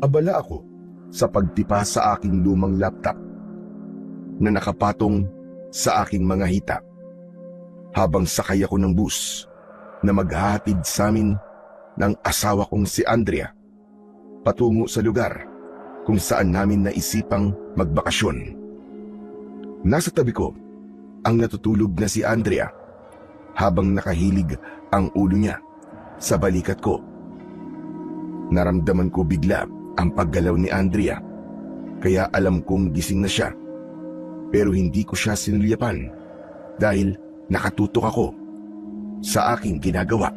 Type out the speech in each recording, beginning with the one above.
Abala ako sa pagtipa sa aking lumang laptop na nakapatong sa aking mga hita habang sakay ako ng bus na maghahatid sa amin ng asawa kong si Andrea patungo sa lugar kung saan namin naisipang magbakasyon. Nasa tabi ko ang natutulog na si Andrea habang nakahilig ang ulo niya sa balikat ko. Naramdaman ko bigla ang paggalaw ni Andrea, kaya alam kong gising na siya. Pero hindi ko siya sinulyapan dahil nakatutok ako sa aking ginagawa.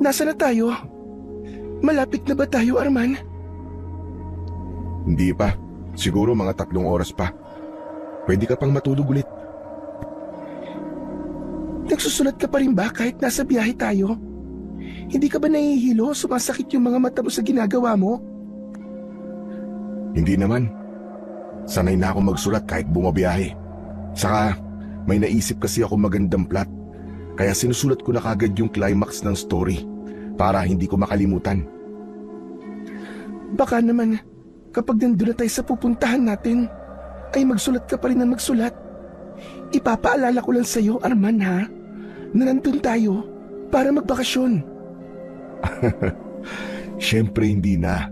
Nasaan na tayo? Malapit na ba tayo, Arman? Hindi pa. Siguro mga 3 oras pa. Pwede ka pang matulog ulit. Nagsusulat ka pa rin ba kahit nasa biyahe tayo? Hindi ka ba nahihilo? Sumasakit yung mga mata mo sa ginagawa mo? Hindi naman. Sanay na ako magsulat kahit bumabiyahe. Saka may naisip kasi ako magandang plot. Kaya sinusulat ko na kagad yung climax ng story para hindi ko makalimutan. Baka naman, kapag nandun na tayo sa pupuntahan natin, ay magsulat ka pa rin ng magsulat. Ipapaalala ko lang sa'yo, Arman, ha? Na nandun tayo para magbakasyon. Siyempre hindi na.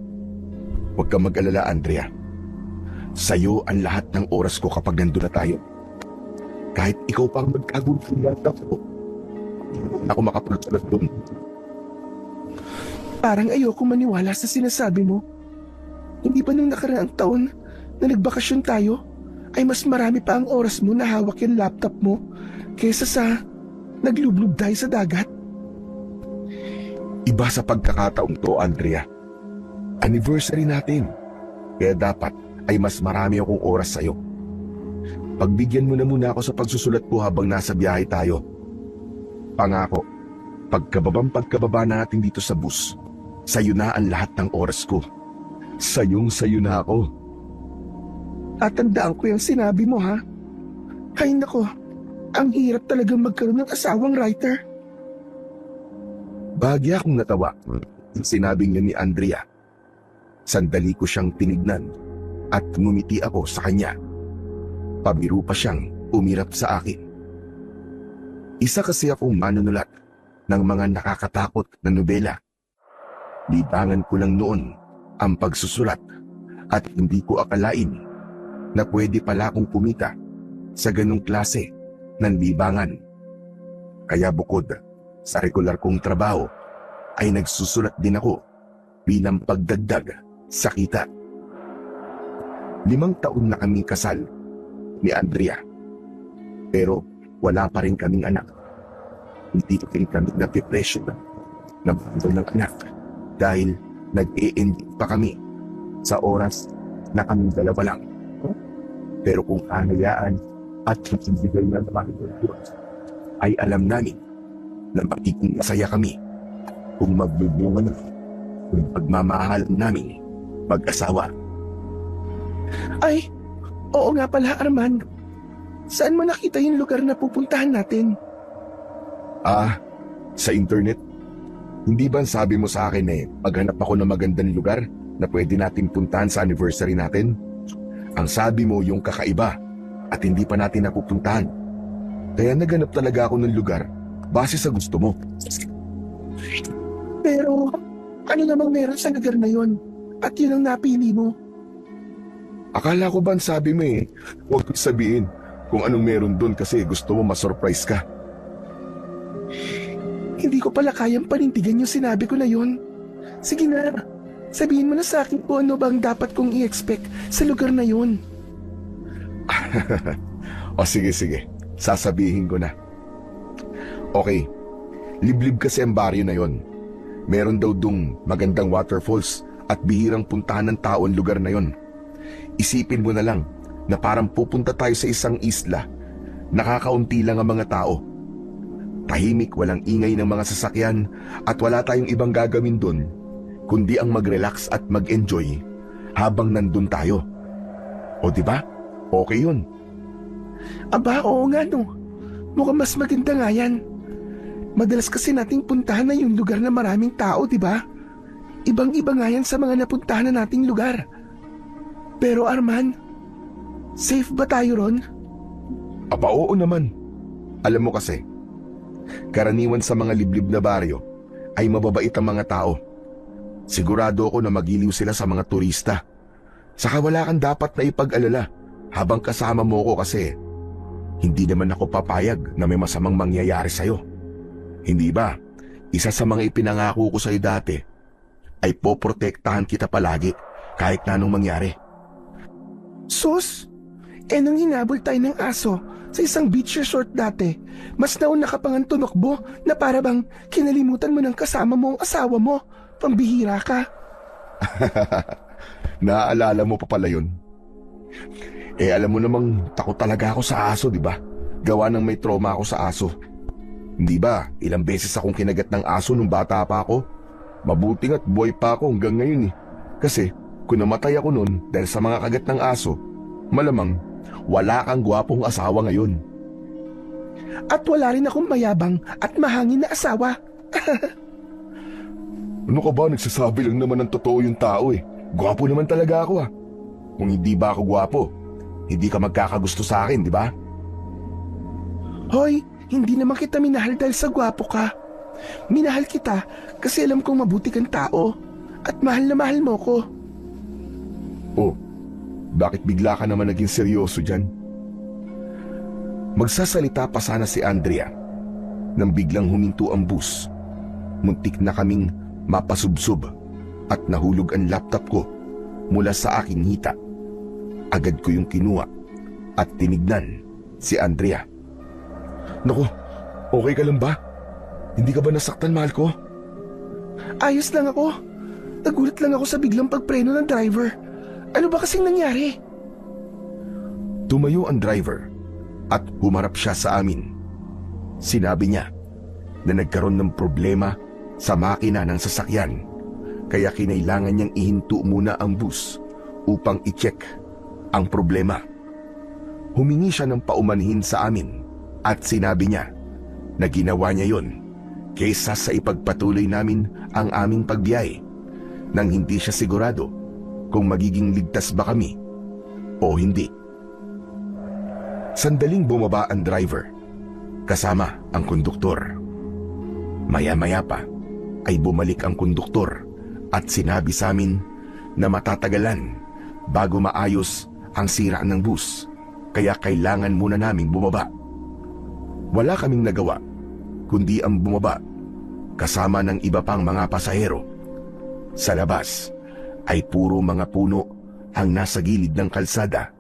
Huwag kang mag-alala, Andrea. Sa'yo ang lahat ng oras ko kapag nandun na tayo. Kahit ikaw pang magkagulat ako, ako makapagsulat doon. Parang ayoko maniwala sa sinasabi mo. Hindi ba nung nakaraang taon na nagbakasyon tayo, ay mas marami pa ang oras mo na hawak yung laptop mo kaysa sa naglublob tayo sa dagat? Iba sa pagkakataong to, Andrea. Anniversary natin. Kaya dapat ay mas marami akong oras sa'yo. Pagbigyan mo na muna ako sa pagsusulat ko habang nasa biyahe tayo. Pangako, pagkababa na natin dito sa bus, sa'yo na ang lahat ng oras ko. Sayo na ako. Tatandaan ko yung sinabi mo, ha? Ay nako, ang hirap talagang magkaroon ng asawang writer. Bahagya akong natawa sa sinabing niya ni Andrea. Sandali ko siyang tinignan at ngumiti ako sa kanya. Pabiro pa siyang umirap sa akin. Isa kasi akong manunulat ng mga nakakatakot na nobela. Libangan ko lang noon ang pagsusulat at hindi ko akalain na pwede pala akong kumita sa ganong klase ng libangan. Kaya bukod sa regular kong trabaho, ay nagsusulat din ako bilang pagdagdag sa kita. 5 taon na kaming kasal ni Andrea. Pero wala pa rin kaming anak. Hindi rin kami napipresyo na bando ng anak dahil nag-e-end pa kami sa oras na kaming dalawa lang. Pero kung hanayaan at magbibigay na naman ng Diyos, ay alam namin na magiging masaya kami kung magbubunga na yung pagmamahal namin mag-asawa. Ay, oo nga pala, Arman. Saan mo nakita yung lugar na pupuntahan natin? Sa internet. Hindi ba sabi mo sa akin maghanap ako ng magandang lugar na pwede nating puntahan sa anniversary natin? Ang sabi mo yung kakaiba at hindi pa natin napupuntahan. Kaya naghanap talaga ako ng lugar base sa gusto mo. Pero, ano namang meron sa lugar na yon? At yun ang napili mo? Akala ko ba sabi mo huwag kong sabihin kung anong meron doon kasi gusto mo ma-surprise ka. Hindi ko pala kayang panindigan yung sinabi ko na yun. Sige na, sabihin mo na sa akin kung ano bang dapat kong i-expect sa lugar na yun. O sige, sasabihin ko na. Okay, liblib kasi ang baryo na yon. Meron daw dung magandang waterfalls at bihirang puntahan ng tao ang lugar na yon. Isipin mo na lang na parang pupunta tayo sa isang isla. Nakakaunti lang ang mga tao. Tahimik, walang ingay ng mga sasakyan at wala tayong ibang gagawin doon kundi ang mag-relax at mag-enjoy habang nandun tayo. O diba? Okay yun. Aba, oo nga no. Mukhang mas maganda nga yan. Madalas kasi nating puntahan na yung lugar na maraming tao, di ba? Ibang-iba nga yan sa mga napuntahan na nating lugar. Pero Arman, safe ba tayo ron? Aba oo naman. Alam mo kasi, karaniwan sa mga liblib na baryo ay mababait ang mga tao. Sigurado ako na magiliw sila sa mga turista. Saka wala kang dapat na ipag-alala habang kasama mo ko kasi hindi naman ako papayag na may masamang mangyayari sa'yo. Hindi ba? Isa sa mga ipinangako ko sa'yo dati ay poprotektahan kita palagi kahit na anong mangyari. Sus, nung hinabol tayo ng aso sa isang beach resort dati, mas nauna ka pang tumakbo na para bang kinalimutan mo ng kasama mo ang asawa mo. Pambihira ka. Naaalala mo pa pala yun? Alam mo namang takot talaga ako sa aso, di ba? Gawa ng may trauma ako sa aso. Hindi ba, ilang beses akong kinagat ng aso nung bata pa ako? Mabuti nga't buhay pa ako hanggang ngayon eh. Kasi kung namatay ako noon dahil sa mga kagat ng aso, malamang wala kang gwapong asawa ngayon. At wala rin akong mayabang at mahangin na asawa. Ano ka ba? Nagsasabi lang naman ng totoo yung tao eh. Gwapo naman talaga ako ah. Kung hindi ba ako gwapo, hindi ka magkakagusto sa akin, di ba? Hoy, hindi naman kita minahal dahil sa gwapo ka. Minahal kita kasi alam kong mabuti kang tao at mahal na mahal mo ko. Oh, bakit bigla ka naman naging seryoso dyan? Magsasalita pa sana si Andrea nang biglang huminto ang bus. Muntik na kaming mapasubsob at nahulog ang laptop ko mula sa aking hita. Agad ko yung kinuha at tinignan si Andrea. Naku, okay ka lang ba? Hindi ka ba nasaktan, mahal ko? Ayos lang ako. Nagulat lang ako sa biglang pagpreno ng driver. Ano ba kasing nangyari? Tumayo ang driver at humarap siya sa amin. Sinabi niya na nagkaroon ng problema sa makina ng sasakyan, kaya kinailangan niyang ihinto muna ang bus upang i-check ang problema. Humingi siya ng paumanhin sa amin at sinabi niya na ginawa niya yon kaysa sa ipagpatuloy namin ang aming pagbiyahe nang hindi siya sigurado kung magiging ligtas ba kami o hindi. Sandaling bumaba ang driver kasama ang konduktor. Maya-maya pa ay bumalik ang konduktor at sinabi sa amin na matatagalan bago maayos ang sira ng bus, kaya kailangan muna naming bumaba. Wala kaming nagawa kundi ang bumaba kasama ng iba pang mga pasahero. Sa labas ay puro mga puno ang nasa gilid ng kalsada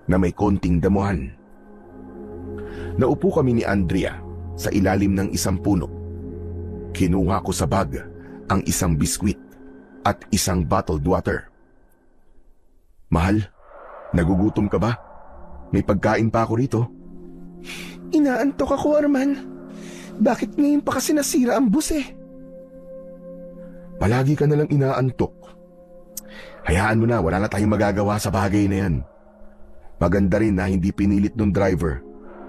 na may konting damuhan. Naupo kami ni Andrea sa ilalim ng isang puno. Kinuha ko sa bag ang isang biskwit at isang bottled water. Mahal, nagugutom ka ba? May pagkain pa ako rito. Inaantok ako, Arman. Bakit ngayon pa kasi nasira ang bus eh? Palagi ka nalang inaantok. Hayaan mo na, wala na tayong magagawa sa bagay na yan. Maganda rin na hindi pinilit ng driver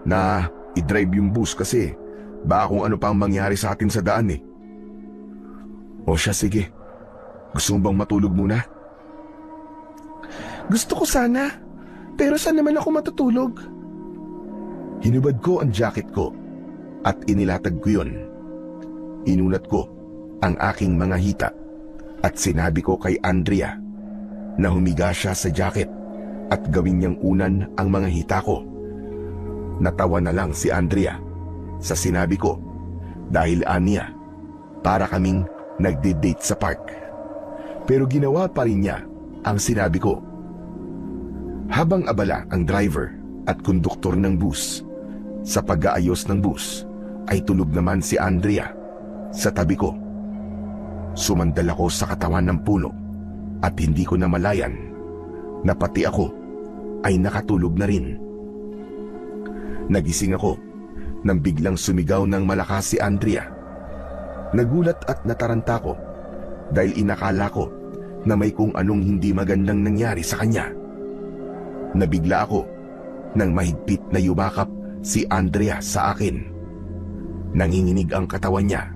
na i-drive yung bus kasi baka kung ano pang mangyari sa atin sa daan eh. O siya, sige. Gusto mo bang matulog muna? Gusto ko sana, pero saan naman ako matutulog? Hinubad ko ang jacket ko at inilatag ko yun. Inulat ko ang aking mga hita at sinabi ko kay Andrea na humiga siya sa jacket at gawin niyang unan ang mga hita ko. Natawa na lang si Andrea sa sinabi ko dahil aniya para kaming nagde-date sa park. Pero ginawa pa rin niya ang sinabi ko. Habang abala ang driver at konduktor ng bus sa pag-aayos ng bus, ay tulog naman si Andrea sa tabi ko. Sumandal ako sa katawan ng puno at hindi ko namalayan na pati ako ay nakatulog na rin. Nagising ako nang biglang sumigaw ng malakas si Andrea. Nagulat at nataranta ko dahil inakala ko na may kung anong hindi magandang nangyari sa kanya. Nabigla ako nang mahigpit na yumakap si Andrea sa akin. Nanginginig ang katawan niya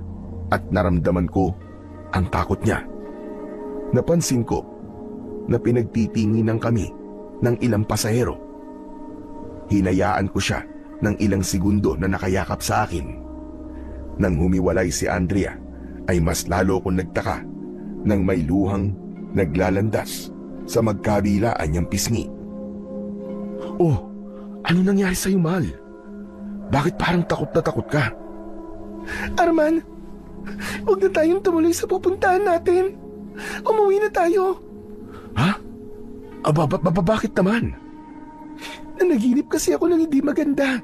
at naramdaman ko ang takot niya. Napansin ko na pinagtitinginan kami ng ilang pasahero. Hinayaan ko siya ng ilang segundo na nakayakap sa akin. Nang humiwalay si Andrea ay mas lalo kong nagtaka nang may luhang naglalandas sa magkabilaan niyang pisngi. Oh, ano nangyari sa'yo, Mahal? Bakit parang takot na takot ka? Arman, huwag na tayong tumuloy sa pupuntahan natin. Umuwi na tayo. Ha? Bakit naman? Nanaginip kasi ako ng hindi maganda.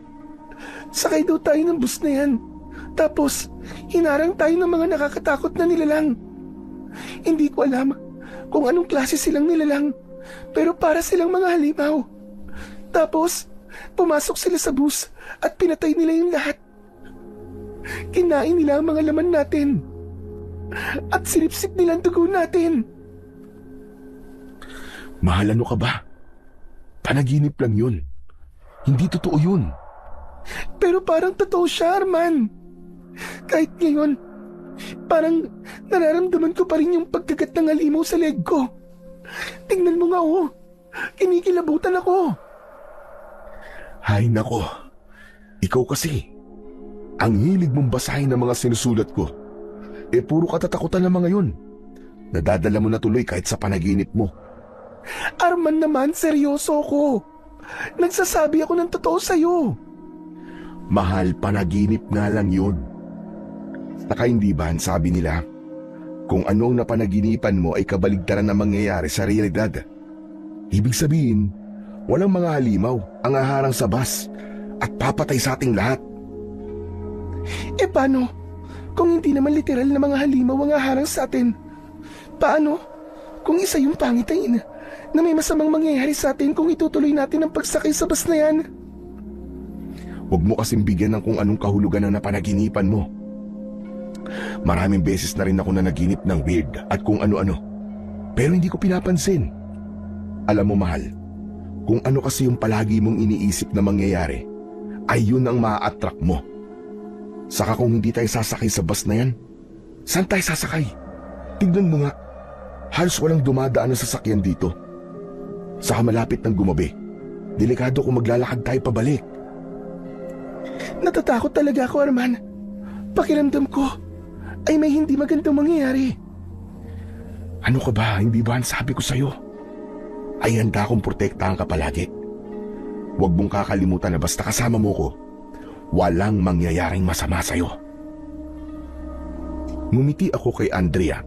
Sakay daw tayo ng bus na yan. Tapos, hinarang tayo ng mga nakakatakot na nilalang. Hindi ko alam kung anong klase silang nilalang, pero para silang mga halimaw. Tapos, pumasok sila sa bus at pinatay nila yung lahat. Kinain nila ang mga laman natin. At sinipsip nila ang dugo natin. Mahal, ano ka ba? Panaginip lang yun. Hindi totoo yun. Pero parang totoo siya, Arman. Kahit ngayon, parang nararamdaman ko pa rin yung pagkagat ng halimaw sa leg ko. Tingnan mo nga, oh. Kinikilabutan ako. Hay nako. Ikaw kasi. Ang hilig mong basahin ng mga sinusulat ko. Puro katatakutan ng mga yun. Nadadala mo na tuloy kahit sa panaginip mo. Arman naman, seryoso ako. Nagsasabi ako ng totoo sa'yo. Mahal, panaginip nga lang yun. Saka hindi ba ang sabi nila, kung anong napanaginipan mo ay kabaligtaran na mangyayari sa realidad. Ibig sabihin, walang mga halimaw ang haharang sa bus at papatay sa ating lahat. Paano? Kung hindi naman literal na mga halimaw ang haharang sa atin, paano kung isa yung pangitain na may masamang mangyayari sa atin kung itutuloy natin ang pagsakay sa bus na yan? Huwag mo kasing bigyan ng kung anong kahulugan na napanaginipan mo. Maraming beses na rin ako nanaginip ng weird at kung ano-ano. Pero hindi ko pinapansin. Alam mo, Mahal, kung ano kasi yung palagi mong iniisip na mangyayari, ay yun ang maa-attract mo. Saka kung hindi tayo sasakay sa bus na yan, saan tayo sasakay? Tignan mo nga, halos walang dumadaan na sasakyan dito. Saka malapit ng gumabi, delikado kung maglalakad tayo pabalik. Natatakot talaga ako, Arman. Pakiramdam ko ay may hindi magandang mangyayari. Ano ka ba? Hindi ba ang sabi ko sa'yo? Ay handa akong protektahan ka palagi. Huwag mong kakalimutan na basta kasama mo ko, walang mangyayaring masama sa'yo. Ngumiti ako kay Andrea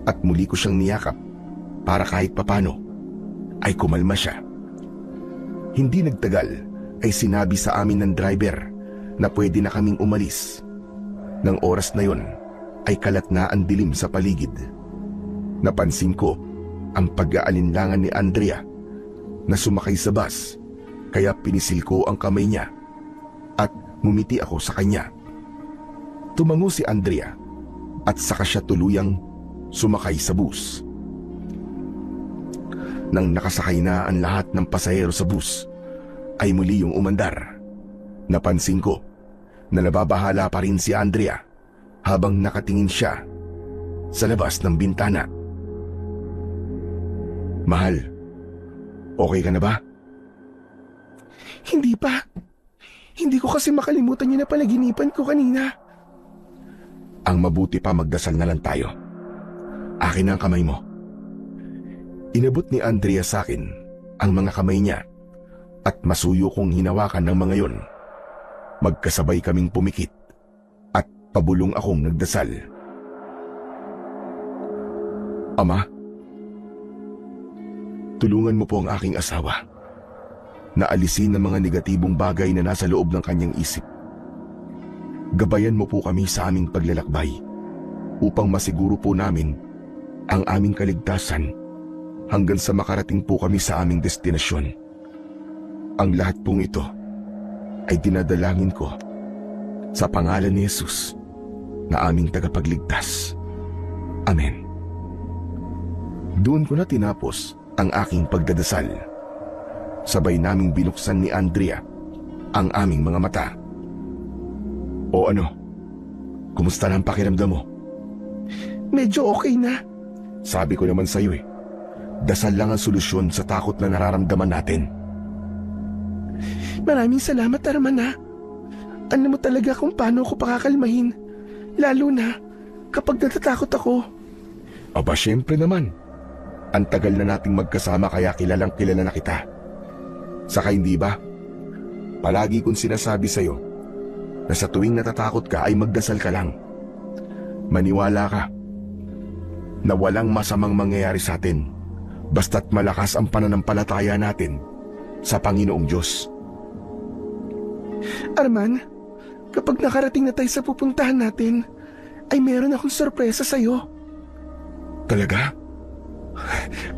at muli ko siyang niyakap para kahit papano ay kumalma siya. Hindi nagtagal ay sinabi sa amin ng driver na pwede na kaming umalis. Nang oras na yon ay kalat na ang dilim sa paligid. Napansin ko ang pag-aalinlangan ni Andrea na sumakay sa bus, kaya pinisil ko ang kamay niya at ngumiti ako sa kanya. Tumango si Andrea at saka siya tuluyang sumakay sa bus. Nang nakasakay na ang lahat ng pasahero sa bus, ay muli yung umandar. Napansin ko na nababahala pa rin si Andrea habang nakatingin siya sa labas ng bintana. Mahal, okay ka na ba? Hindi pa. Hindi ko kasi makalimutan yung napanaginipan ko kanina. Ang mabuti pa, magdasal na lang tayo. Akin na ang kamay mo. Inabot ni Andrea sa akin ang mga kamay niya at masuyo kong hinawakan ng mga yon. Magkasabay kaming pumikit at pabulong akong nagdasal. Ama, tulungan mo po ang aking asawa na alisin ang mga negatibong bagay na nasa loob ng kanyang isip. Gabayan mo po kami sa aming paglalakbay upang masiguro po namin ang aming kaligtasan hanggang sa makarating po kami sa aming destinasyon. Ang lahat pong ito ay dinadalangin ko sa pangalan ni Jesus na aming tagapagligtas. Amen. Doon ko na tinapos ang aking pagdadasal. Sabay naming binuksan ni Andrea ang aming mga mata. O ano? Kumusta na ang pakiramdam mo? Medyo okay na. Sabi ko naman sa'yo dasal lang ang solusyon sa takot na nararamdaman natin. Maraming salamat, Arman ha. Alam mo talaga kung paano ako pakakalmahin. Lalo na kapag natatakot ako. Aba, syempre naman. Ang tagal na nating magkasama kaya kilalang kilala na kita. Saka hindi ba? Palagi kong sinasabi sa'yo na sa tuwing natatakot ka ay magdasal ka lang. Maniwala ka na walang masamang mangyayari sa atin basta't malakas ang pananampalataya natin sa Panginoong Diyos. Arman, kapag nakarating na tayo sa pupuntahan natin, ay meron akong sorpresa sa'yo. Talaga?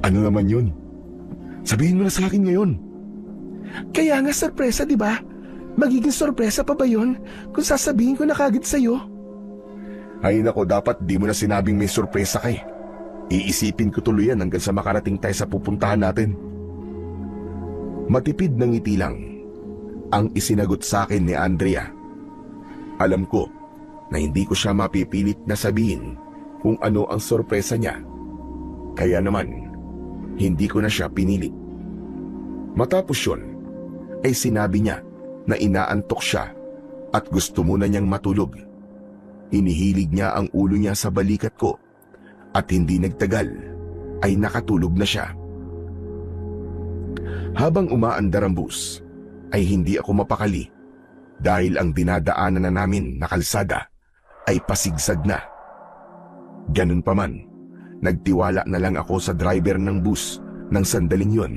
Ano naman yun? Sabihin mo na sa akin ngayon. Kaya nga sorpresa, di ba? Magiging sorpresa pa ba yun kung sasabihin ko na kagad sa'yo? Ay nako, dapat di mo na sinabing may sorpresa kay. Iisipin ko tuloy yan hanggang sa makarating tayo sa pupuntahan natin. Matipid na ngiti lang ang isinagot sa akin ni Andrea. Alam ko na hindi ko siya mapipilit na sabihin kung ano ang sorpresa niya. Kaya naman, hindi ko na siya pinilit. Matapos yun, ay sinabi niya na inaantok siya at gusto muna niyang matulog. Hinihilig niya ang ulo niya sa balikat ko at hindi nagtagal ay nakatulog na siya. Habang umaandar ang bus, ay hindi ako mapakali dahil ang dinadaanan na namin na kalsada ay pasigsag na. Ganun pa man, nagtiwala na lang ako sa driver ng bus ng sandaling yon.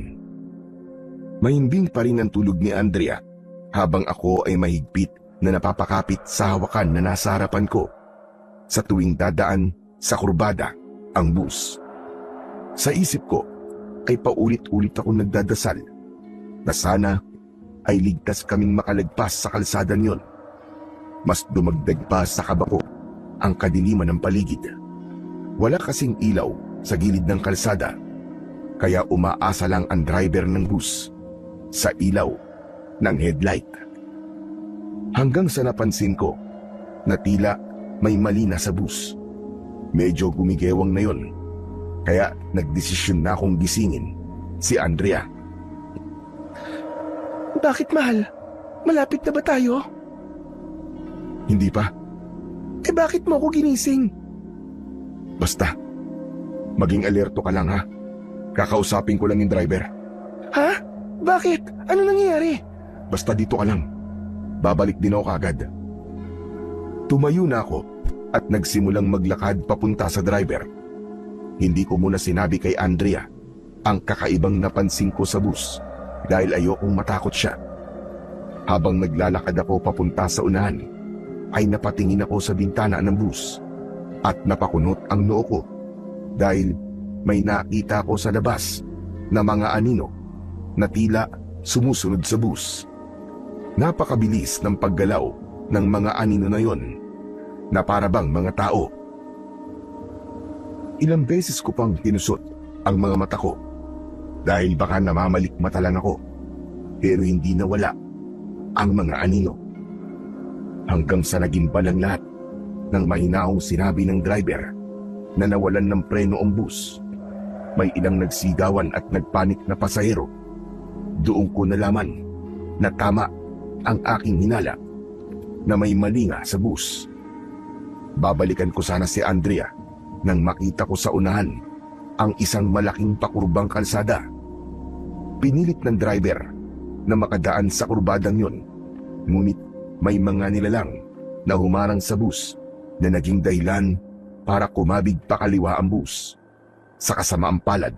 Mahimbing pa rin ang tulog ni Andrea habang ako ay mahigpit na napapakapit sa hawakan na nasa harapan ko sa tuwing dadaan sa kurbada ang bus. Sa isip ko ay paulit-ulit akong nagdadasal na sana ay ligtas kaming makalagpas sa kalsadan yon. Mas dumagdag pa sa kaba ko ang kadiliman ng paligid. Wala kasing ilaw sa gilid ng kalsada, kaya umaasa lang ang driver ng bus sa ilaw ng headlight. Hanggang sa napansin ko na tila may mali na sa bus. Medyo gumigewang na yon, kaya nagdesisyon na akong gisingin si Andrea. Bakit, mahal? Malapit na ba tayo? Hindi pa. Eh bakit mo ako ginising? Basta, maging alerto ka lang ha. Kakausapin ko lang yung driver. Ha? Bakit? Ano nangyayari? Basta dito ka lang. Babalik din ako kagad. Tumayo na ako at nagsimulang maglakad papunta sa driver. Hindi ko muna sinabi kay Andrea ang kakaibang napansin ko sa bus dahil ayokong matakot siya. Habang naglalakad ako papunta sa unahan, ay napatingin ako sa bintana ng bus at napakunot ang noo ko dahil may nakita ko sa labas na mga anino na tila sumusunod sa bus. Napakabilis ng paggalaw ng mga anino na yon na parabang mga tao. Ilang beses ko pang tinusot ang mga mata ko dahil baka namamalikmata lang ako, pero hindi nawala ang mga anino. Hanggang sa naging balang lahat ng mahinahong sinabi ng driver na nawalan ng preno ang bus. May ilang nagsigawan at nagpanik na pasahero. Doon ko nalaman na tama ang aking hinala na may mali nga sa bus. Babalikan ko sana si Andrea nang makita ko sa unahan ang isang malaking pakurbang kalsada. Pinilit ng driver na makadaan sa kurbadang yon, ngunit may mga nilalang na humarang sa bus na naging dahilan para kumabig pa kaliwa ang bus. Sa kasamaang palad,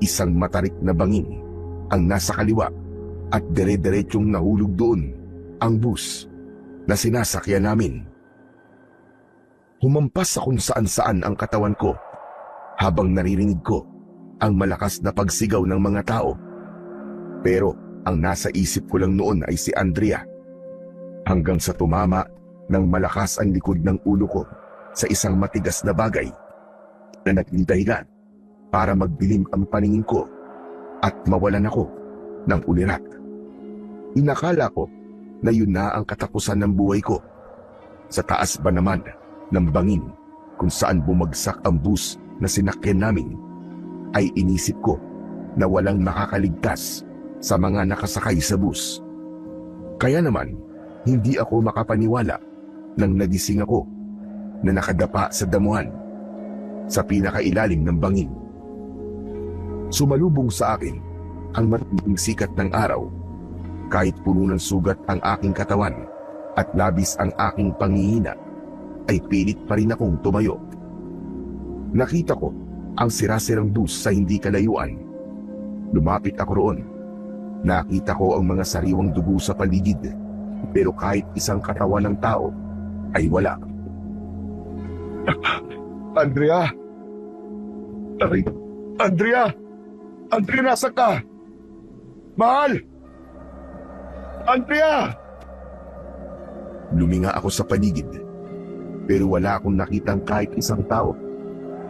isang matarik na bangin ang nasa kaliwa at dire-diretsyong nahulog doon ang bus na sinasakyan namin. Humampas sa kung saan-saan ang katawan ko habang naririnig ko ang malakas na pagsigaw ng mga tao. Pero ang nasa isip ko lang noon ay si Andrea. Hanggang sa tumama ng malakas ang likod ng ulo ko sa isang matigas na bagay na naging dahilan para magdilim ang paningin ko at mawalan ako ng ulirat. Inakala ko na yun na ang katapusan ng buhay ko. Sa taas ba naman ng bangin kung saan bumagsak ang bus na sinakyan namin, ay inisip ko na walang makakaligtas sa mga nakasakay sa bus. Kaya naman, hindi ako makapaniwala nang nagising ako na nakadapa sa damuhan sa pinakailalim ng bangin. Sumalubong sa akin ang matinding sikat ng araw. Kahit puno ng sugat ang aking katawan at labis ang aking pangihina, ay pilit pa rin akong tumayo. Nakita ko ang sirasirang bus sa hindi kalayuan. Lumapit ako roon. Nakita ko ang mga sariwang dugo sa paligid, pero kahit isang katawan ng tao ay wala. Andrea! Andrea! Andrea, nasa ka? Mahal! Andrea! Luminga ako sa paligid, pero wala akong nakitang kahit isang tao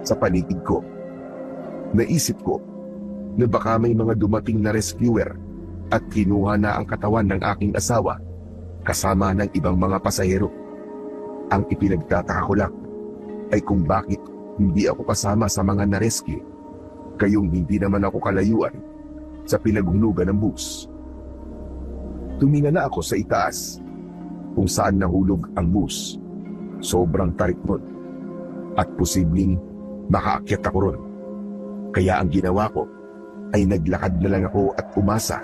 sa paligid ko. Naisip ko na baka may mga dumating na rescuer at kinuha na ang katawan ng aking asawa kasama ng ibang mga pasahero. Ang ipinagtataka ko lang ay kung bakit hindi ako kasama sa mga na-rescue, kayong hindi naman ako kalayuan sa pinaghulugan ng bus. Tumingala ako sa itaas kung saan nahulog ang bus. Sobrang tarik nun at posibleng makaakyat ako ron. Kaya ang ginawa ko ay naglakad na lang ako at umasa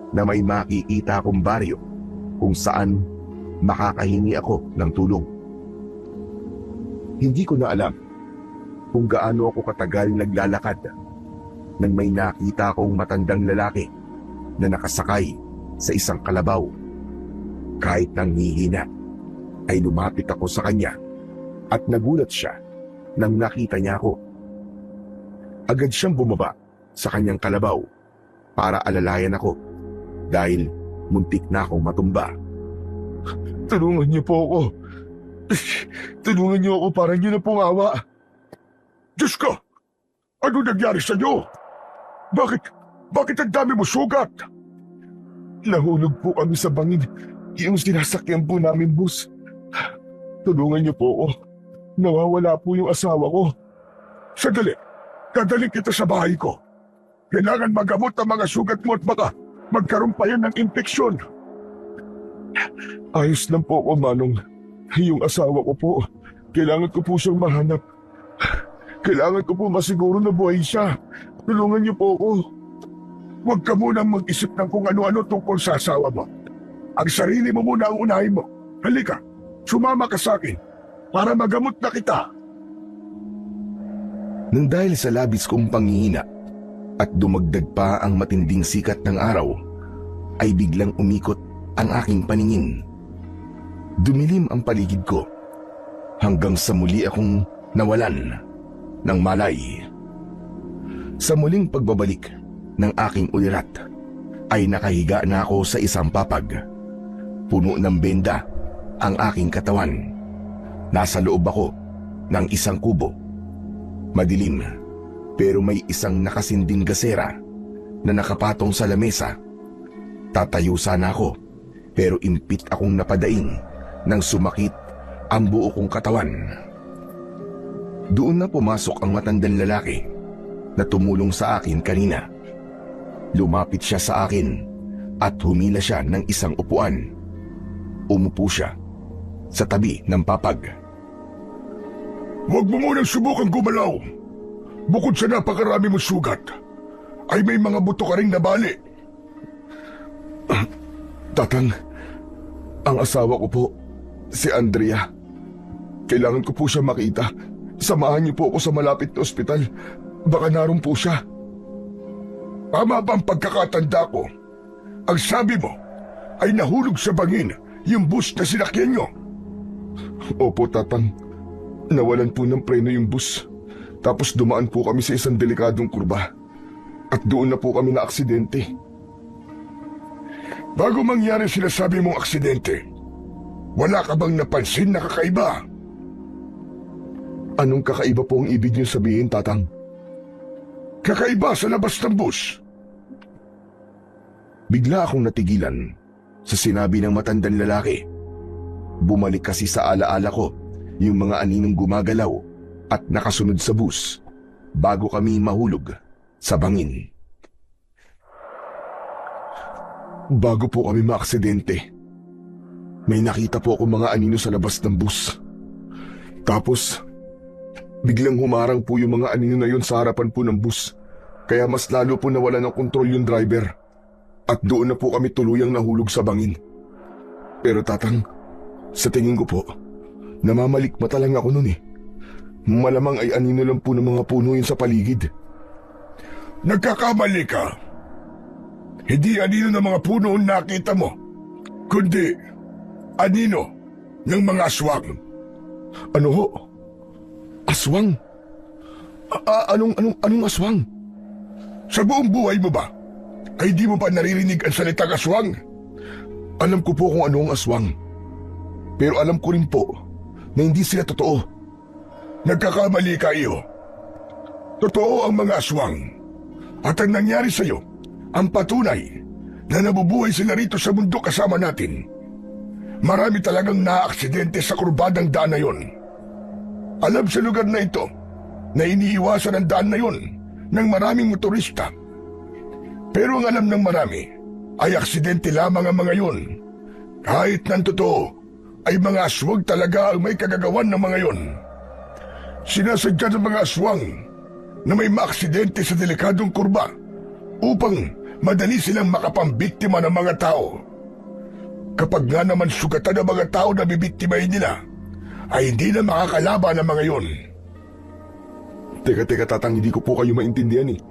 na may makikita akong baryo kung saan makakahingi ako ng tulong. Hindi ko na alam kung gaano ako katagal naglalakad nang may nakita akong matandang lalaki na nakasakay sa isang kalabaw. Kahit nang hihina, ay lumapit ako sa kanya at nagulat siya nang nakita niya ako. Agad siyang bumaba sa kanyang kalabaw para alalayan ako dahil muntik na akong matumba. Tulungan niyo po ako. Tulungan niyo ako, para niyo na pong awa. Diyos ko! Ano nangyari sa iyo? Bakit ang dami mo sugat? Nahulog po kami sa bangin. Yung sinasakyan po namin bus. Tulungan niyo po ako. Nawawala po yung asawa ko. Sandali. Dadalhin kita sa bahay ko. Kailangan magamot ang mga sugat mo at baka magkaroon pa yan ng infeksyon. Ayos lang po ako, Manong. Yung asawa ko po, kailangan ko po siyang mahanap. Kailangan ko po masiguro na buhay siya. Tulungan niyo po ako. Huwag ka munang mag-isip ng kung ano-ano tungkol sa asawa mo. Ang sarili mo muna ang unahin mo. Halika, sumama ka sa akin para magamot na kita. Nang dahil sa labis kong panghihina at dumagdag pa ang matinding sikat ng araw, ay biglang umikot ang aking paningin. Dumilim ang paligid ko hanggang sa muli akong nawalan ng malay. Sa muling pagbabalik ng aking ulirat, ay nakahiga na ako sa isang papag. Puno ng benda ang aking katawan. Nasa loob ako ng isang kubo. Madilim, pero may isang nakasinding gasera na nakapatong sa lamesa. Tatayo sana ako, pero impit akong napadaing nang sumakit ang buo kong katawan. Doon na pumasok ang matandang lalaki na tumulong sa akin kanina. Lumapit siya sa akin at humila siya ng isang upuan. Umupo siya sa tabi ng papag. Huwag mo munang subukang gumalaw. Bukod sa napakarami mong sugat, ay may mga buto ka ring nabali. Tatang, ang asawa ko po, si Andrea. Kailangan ko po siya makita. Samahan niyo po ako sa malapit na ospital. Baka naroon po siya. Tama ba ang pagkakatanda ko? Ang sabi mo ay nahulog sa bangin yung bus na sinakyan niyo. Opo, Tatang. Nawalan po ng preno yung bus. Tapos dumaan po kami sa isang delikadong kurba. At doon na po kami na aksidente. Bago mangyari sinasabi mong aksidente, wala ka bang napansin na kakaiba? Anong kakaiba po ang ibig niyo sabihin, Tatang? Kakaiba sa labas ng bus. Bigla akong natigilan sa sinabi ng matandang lalaki. Bumalik kasi sa alaala ko yung mga aninong gumagalaw at nakasunod sa bus bago kami mahulog sa bangin. Bago po kami maaksidente, may nakita po ako mga anino sa labas ng bus. Tapos, biglang humarang po yung mga anino na yun sa harapan po ng bus. Kaya mas lalo po nawala ng kontrol yung driver. At doon na po kami tuluyang nahulog sa bangin. Pero tatang, sa tingin ko po, namamalikmata lang ako nun eh. Malamang ay anino lang po ng mga puno yun sa paligid. Nagkakamali ka. Hindi anino ng mga puno ang nakita mo, kundi anino ng mga aswang. Ano ho? Aswang? Anong aswang? Sa buong buhay mo ba, ay di mo pa naririnig ang salitang aswang? Alam ko po kung ano ang aswang. Pero alam ko rin po na hindi sila totoo. Nagkakamali ka, iyo. Totoo ang mga aswang. At ang nangyari sa'yo, ang patunay na nabubuhay sila rito sa mundo kasama natin. Marami talagang naaaksidente sa kurbadang daan na yon. Alam sa lugar na ito na iniiwasan ang daan na yon ng maraming motorista. Pero ang alam ng marami ay aksidente lamang ang mga yon. Kahit ng totoo ay mga aswang talaga ang may kagagawan ng mga yon. Sinasadya ng mga aswang na may maaksidente sa delikadong kurba upang madali silang makapambiktima ng mga tao. Kapag nga naman sugatan ng mga tao na bibiktimahin nila, ay hindi na makakalaban ng mga yon. Teka tatang, hindi ko po kayo maintindihan eh.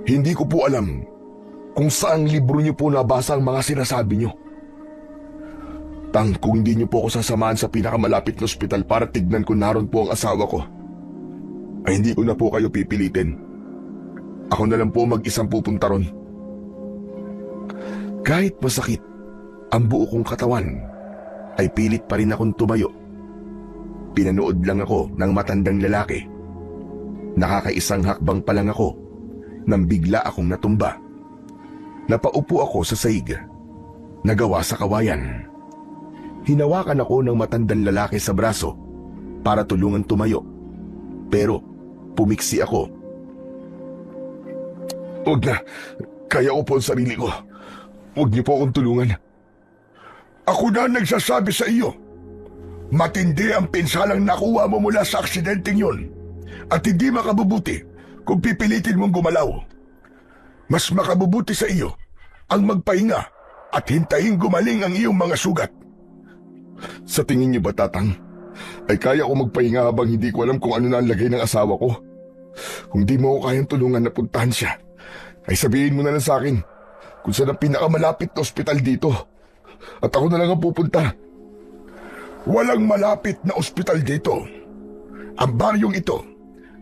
Hindi ko po alam kung saang libro niyo po nabasa ang mga sinasabi niyo. Tang, kung hindi niyo po ako sasamahan sa pinakamalapit na ospital para tignan kung naroon po ang asawa ko, ay hindi ko na po kayo pipilitin. Ako na lang po mag-isang pupunta ron. Kahit masakit ang buo kong katawan, ay pilit pa rin akong tumayo. Pinanood lang ako ng matandang lalaki. Nakakaisang hakbang pa lang ako nang bigla akong natumba. Napaupo ako sa saig, nagawa sa kawayan. Hinawakan ako ng matandang lalaki sa braso para tulungan tumayo. Pero pumiksi ako. Huwag na, kaya ko po ang sarili ko. Huwag niyo po akong tulungan. Ako na nagsasabi sa iyo. Matindi ang pinsalang nakuha mo mula sa aksidenteng yun. At hindi makabubuti kung pipilitin mong gumalaw. Mas makabubuti sa iyo ang magpahinga at hintayin gumaling ang iyong mga sugat. Sa tingin niyo ba, tatang, ay kaya ko magpahinga habang hindi ko alam kung ano na ang lagay ng asawa ko? Kung di mo ako kayang tulungan na puntahan siya, ay sabihin mo na lang sa akin kung saan ang pinakamalapit na ospital dito. At ako na lang ang pupunta. Walang malapit na ospital dito. Ang baryong ito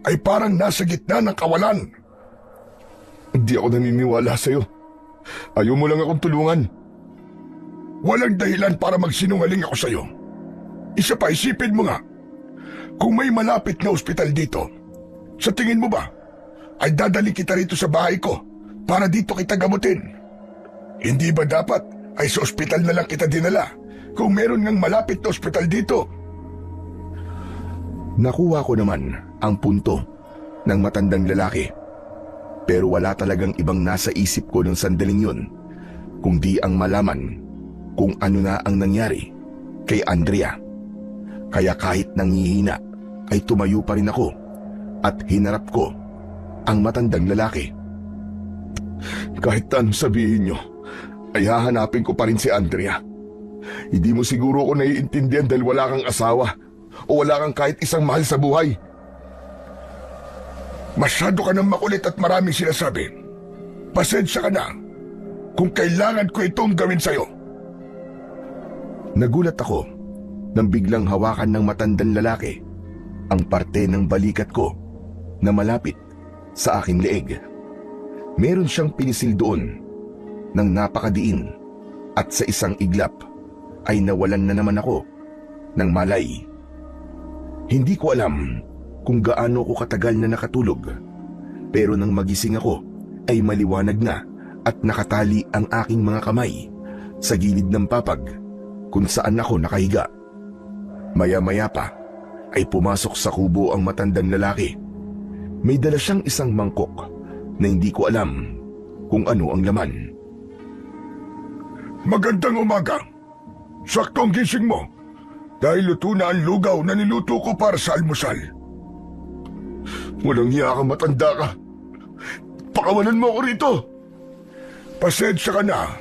ay parang nasa gitna ng kawalan. Hindi ako naniniwala sa'yo. Ayaw mo lang akong tulungan. Walang dahilan para magsinungaling ako sa'yo. Isa pa, isipin mo nga. Kung may malapit na ospital dito, sa tingin mo ba, ay dadali kita rito sa bahay ko para dito kita gamutin? Hindi ba dapat ay sa ospital na lang kita dinala kung meron ngang malapit na ospital dito? Nakuha ko naman ang punto ng matandang lalaki. Pero wala talagang ibang nasa isip ko ng sandaling yun, kundi ang malaman kung ano na ang nangyari kay Andrea. Kaya kahit nangihina ay tumayo pa rin ako at hinarap ko ang matandang lalaki. Kahit anong sabihin nyo, ay hahanapin ko pa rin si Andrea. Hindi mo siguro ako naiintindihan dahil wala kang asawa o wala kang kahit isang mahal sa buhay. Masyado ka nang makulit at maraming sinasabi. Pasensya ka na kung kailangan ko itong gawin sa'yo. Nagulat ako nang biglang hawakan ng matandang lalaki ang parte ng balikat ko na malapit sa aking leeg. Meron siyang pinisil doon ng napakadiin at sa isang iglap ay nawalan na naman ako ng malay. Hindi ko alam kung gaano ko katagal na nakatulog, pero nang magising ako ay maliwanag na at nakatali ang aking mga kamay sa gilid ng papag kung saan ako nakahiga. Maya-maya pa ay pumasok sa kubo ang matandang lalaki. May dala siyang isang mangkok na hindi ko alam kung ano ang laman. Magandang umaga. Saktong gising mo. Dahil luto na ang lugaw na niluto ko para sa almusal. Walang hiya ka, matanda ka. Pakawalan mo ako rito. Pasensya ka na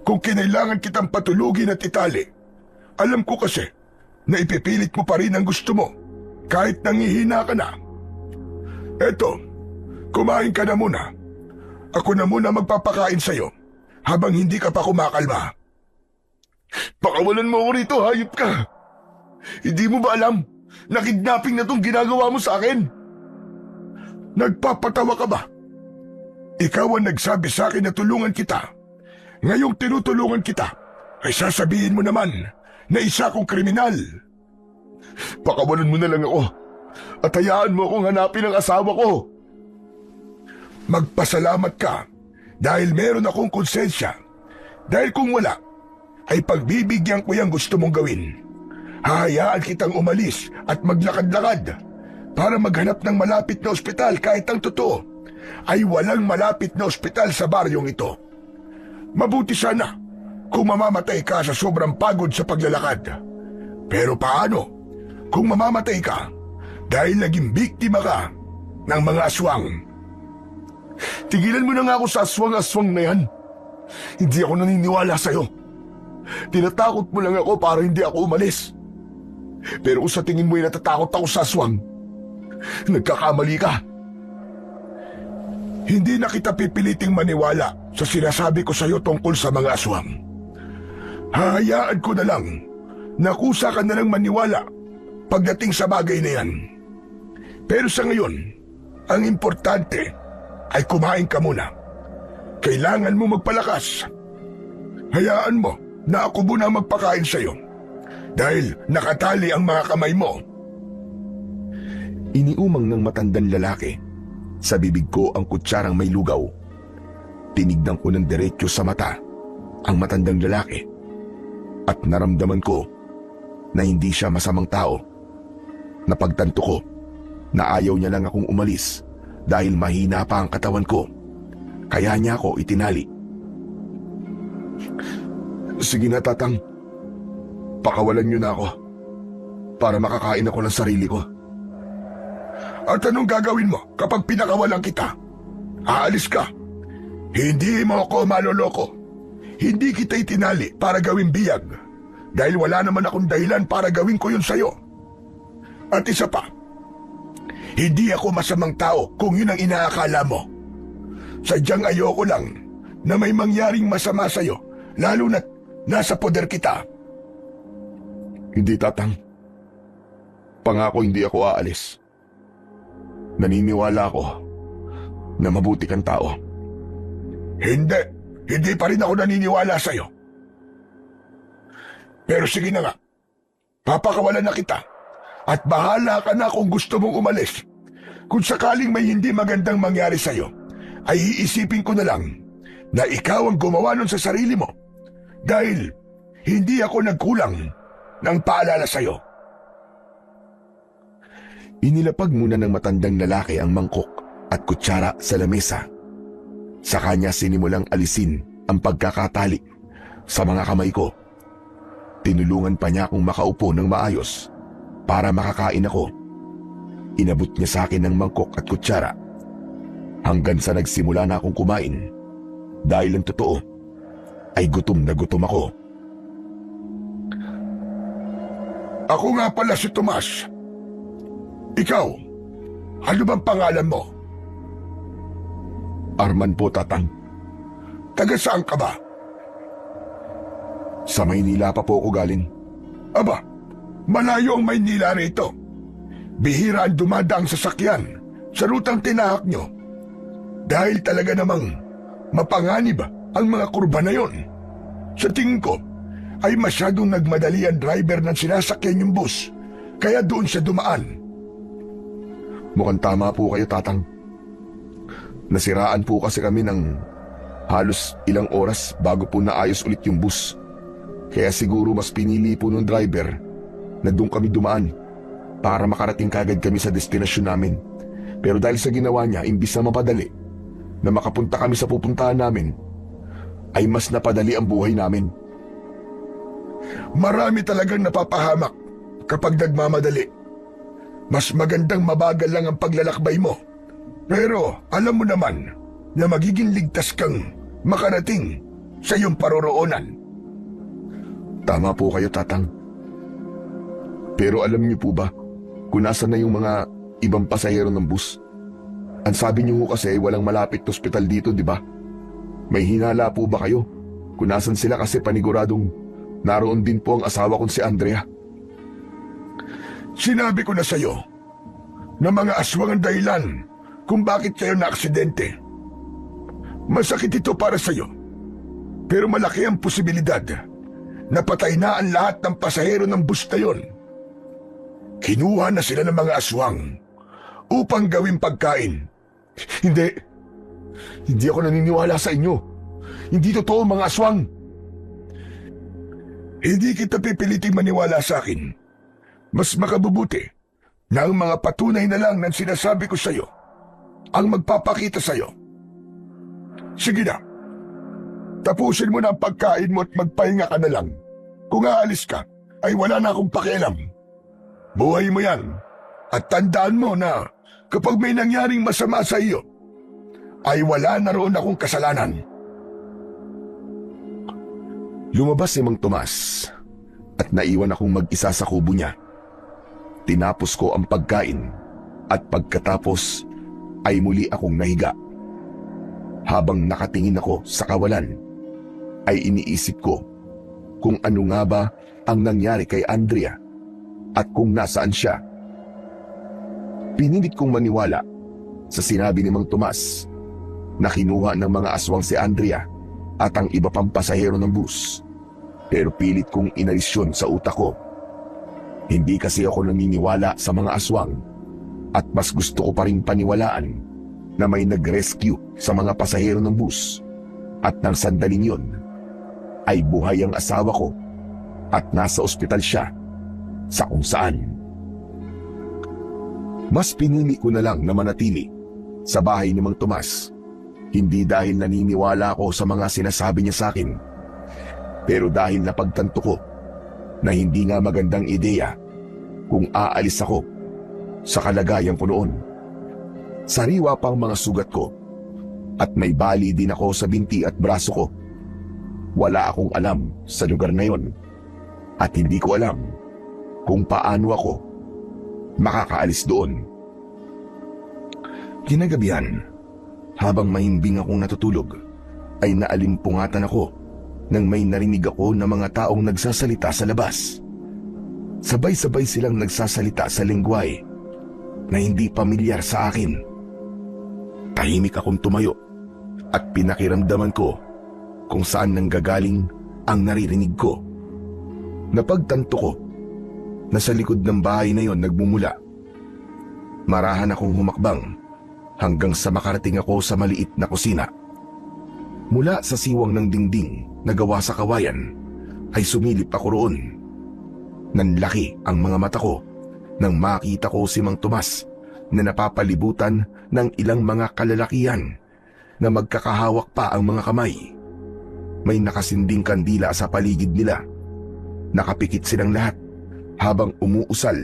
kung kinailangan kitang patulugin at itali. Alam ko kasi na ipipilit mo pa rin ang gusto mo kahit nangihina ka na. Eto, kumain ka na muna. Ako na muna magpapakain sa'yo habang hindi ka pa kumakalma. Pakawalan mo ako rito, hayop ka. Hindi mo ba alam na kidnapping na tong ginagawa mo sa akin? Nagpapatawa ka ba? Ikaw ang nagsabi sa akin na tulungan kita. Ngayong tinutulungan kita, ay sasabihin mo naman na isa kong kriminal. Pakawalan mo na lang ako at hayaan mo akong hanapin ang asawa ko. Magpasalamat ka dahil meron akong konsensya. Dahil kung wala, ay pagbibigyan ko yung gusto mong gawin. Hahayaan kitang umalis at maglakad-lakad para maghanap ng malapit na ospital kahit ang totoo ay walang malapit na ospital sa baryong ito. Mabuti sana kung mamamatay ka sa sobrang pagod sa paglalakad. Pero paano kung mamamatay ka dahil naging biktima ka ng mga aswang? Tigilan mo na nga ako sa aswang-aswang na yan. Hindi ako naniniwala sa'yo. Tinatakot mo lang ako para hindi ako umalis. Pero kung sa tingin mo ay natatakot ako sa aswang, nagkakamali ka. Hindi na kita pipiliting maniwala sa sinasabi ko sa iyo tungkol sa mga aswang. Hahayaan ko na lang na kusa ka na lang maniwala pagdating sa bagay na yan. Pero sa ngayon, ang importante ay kumain ka muna. Kailangan mo magpalakas. Hayaan mo na ako muna magpakain sa iyo dahil nakatali ang mga kamay mo. Iniumang ng matandang lalaki. Sa bibig ko ang kutsarang may lugaw. Tinignan ko ng diretso sa mata ang matandang lalaki at naramdaman ko na hindi siya masamang tao. Napagtanto ko na ayaw niya lang akong umalis dahil mahina pa ang katawan ko. Kaya niya ako itinali. Sige na, Tatang. Pakawalan niyo na ako para makakain ako ng sarili ko. At anong gagawin mo kapag pinakawalan kita? Aalis ka. Hindi mo ako maloloko. Hindi kita itinali para gawing biyag dahil wala naman akong dahilan para gawin ko yun sa'yo. At isa pa, hindi ako masamang tao kung yun ang inaakala mo. Sadyang ayoko lang na may mangyaring masama sa'yo lalo na't nasa poder kita. Hindi, Tatang. Pangako hindi ako aalis. Naniniwala ako na mabuti kang tao. Hindi pa rin ako naniniwala sa'yo. Pero sige na nga, papakawalan na kita at bahala ka na kung gusto mong umalis. Kung sakaling may hindi magandang mangyari sa'yo, ay iisipin ko na lang na ikaw ang gumawa nun sa sarili mo dahil hindi ako nagkulang ng paalala sa'yo. Inilapag muna ng matandang lalaki ang mangkok at kutsara sa lamesa. Sa kanya sinimulang alisin ang pagkakatali sa mga kamay ko. Tinulungan pa niya akong makaupo ng maayos para makakain ako. Inabot niya sa akin ng mangkok at kutsara hanggang sa nagsimula na akong kumain dahil ang totoo ay gutom na gutom ako. Ako nga pala si Tomas. Ikaw, ano bang pangalan mo? Arman po, Tatang. Taga saan ka ba? Sa Maynila pa po ako galing. Aba, malayo ang Maynila rito. Bihira ang dumadaang sasakyan sa rutang tinahak nyo. Dahil talaga namang mapanganib ang mga kurba na yon. Sa tingin ko, ay masyadong nagmadali ang driver ng sinasakyan yung bus, kaya doon siya dumaan. Mukhang tama po kayo, Tatang. Nasiraan po kasi kami ng halos ilang oras bago po naayos ulit yung bus. Kaya siguro mas pinili po ng driver na doon kami dumaan para makarating kagad kami sa destinasyon namin. Pero dahil sa ginawa niya, imbis na mapadali, na makapunta kami sa pupuntahan namin, ay mas napadali ang buhay namin. Marami talagang napapahamak kapag nagmamadali. Mas magandang mabagal lang ang paglalakbay mo. Pero alam mo naman na magiging ligtas kang makarating sa iyong paroroonan. Tama po kayo, Tatang. Pero alam niyo po ba kung nasan na yung mga ibang pasahero ng bus? Ang sabi niyo ho kasi walang malapit na ospital dito, di ba? May hinala po ba kayo kung nasan sila, kasi paniguradong naroon din po ang asawa kong si Andrea? Sinabi ko na sa iyo na mga aswang ang dahilan kung bakit kayo na-aksidente. Masakit ito para sa iyo, pero malaki ang posibilidad na patay na ang lahat ng pasahero ng bus na yon. Kinuha na sila ng mga aswang upang gawing pagkain. Hindi ako naniniwala sa inyo. Hindi totoo ang mga aswang. Hindi kita pipiliting maniwala sa akin. Mas makabubuti na ang mga patunay na lang ng sinasabi ko sa iyo ang magpapakita sa iyo. Sige na, tapusin mo na ang pagkain mo at magpahinga ka na lang. Kung aalis ka, ay wala na akong pakialam. Buhay mo yan, at tandaan mo na kapag may nangyaring masama sa iyo, ay wala na roon akong kasalanan. Lumabas si Mang Tomas at naiwan akong mag-isa sa kubo niya. Tinapos ko ang pagkain at pagkatapos ay muli akong nahiga. Habang nakatingin ako sa kawalan, ay iniisip ko kung ano nga ba ang nangyari kay Andrea at kung nasaan siya. Pinilit kong maniwala sa sinabi ni Mang Tomas na kinuha ng mga aswang si Andrea at ang iba pang pasahero ng bus. Pero pilit kong inalis yun sa utak ko. Hindi kasi ako naniniwala sa mga aswang at mas gusto ko pa rin paniwalaan na may nag-rescue sa mga pasahero ng bus at nang sandaling yun ay buhay ang asawa ko at nasa ospital siya sa kung saan. Mas pinili ko na lang na manatili sa bahay ni Mang Tomas, hindi dahil naniniwala ako sa mga sinasabi niya sa akin, pero dahil napagtanto ko na hindi nga magandang ideya kung aalis ako sa kalagayan ko noon. Sariwa pang mga sugat ko at may bali din ako sa binti at braso ko. Wala akong alam sa lugar na yon at hindi ko alam kung paano ako makakaalis doon. Kinagabihan, habang mahimbing akong natutulog, ay naalimpungatan ako nang may narinig ako na mga taong nagsasalita sa labas. Sabay-sabay silang nagsasalita sa lengguwahe na hindi pamilyar sa akin. Tahimik akong tumayo at pinakiramdaman ko kung saan nanggagaling ang naririnig ko. Napagtanto ko na sa likod ng bahay na yon nagmumula. Marahan akong humakbang hanggang sa makarating ako sa maliit na kusina. Mula sa siwang ng dingding na gawa sa kawayan ay sumilip ako roon. Nanlaki ang mga mata ko nang makita ko si Mang Tomas na napapalibutan ng ilang mga kalalakihan na magkakahawak pa ang mga kamay. May nakasinding kandila sa paligid nila. Nakapikit silang lahat habang umuusal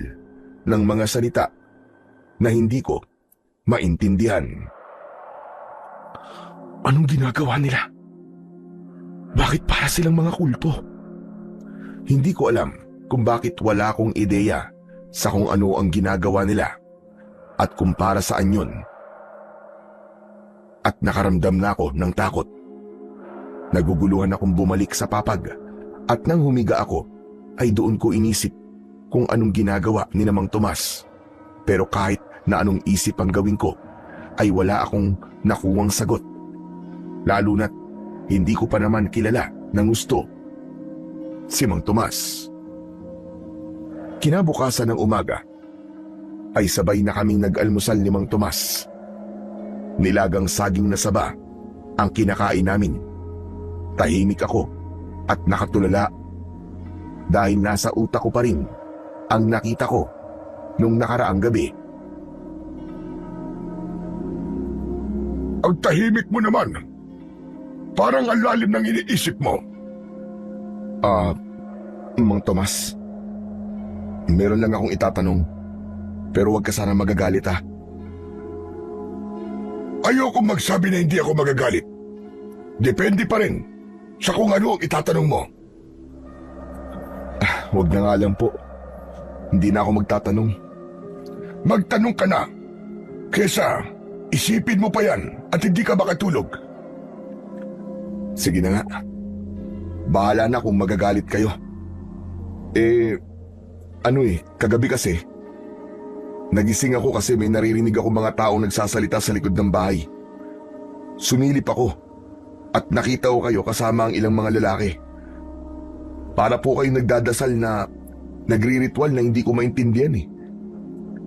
ng mga salita na hindi ko maintindihan. Anong ginagawa nila? Bakit para silang mga kulto? Hindi ko alam kung bakit wala akong ideya sa kung ano ang ginagawa nila at kung para saan yun. At nakaramdam na ako ng takot. Naguguluhan akong bumalik sa papag at nang humiga ako ay doon ko inisip kung anong ginagawa ni Mang Tomas. Pero kahit na anong isip ang gawin ko ay wala akong nakuwang sagot. Lalo na't hindi ko pa naman kilala ng gusto si Mang Tomas. Kinabukasan ng umaga ay sabay na kaming nag-almusal ni Mang Tomas. Nilagang saging na saba ang kinakain namin. Tahimik ako at nakatulala dahil nasa utak ko pa rin ang nakita ko nung nakaraang gabi. Ang tahimik mo naman. Parang ang lalim ng iniisip mo. Mang Tomas, meron lang akong itatanong. Pero huwag ka sana magagalit ha. Ayokong magsabi na hindi ako magagalit. Depende pa rin sa kung ano ang itatanong mo. Huwag na nga lang po. Hindi na ako magtatanong. Magtanong ka na. Kesa isipin mo pa yan at hindi ka makatulog. Sige na nga. Bahala na kung magagalit kayo. Kagabi kasi, nagising ako kasi may naririnig ako mga taong nagsasalita sa likod ng bahay. Sumilip ako at nakita ko kayo kasama ang ilang mga lalaki. Para po kayo nagdadasal na nagri-ritual na hindi ko maintindihan eh.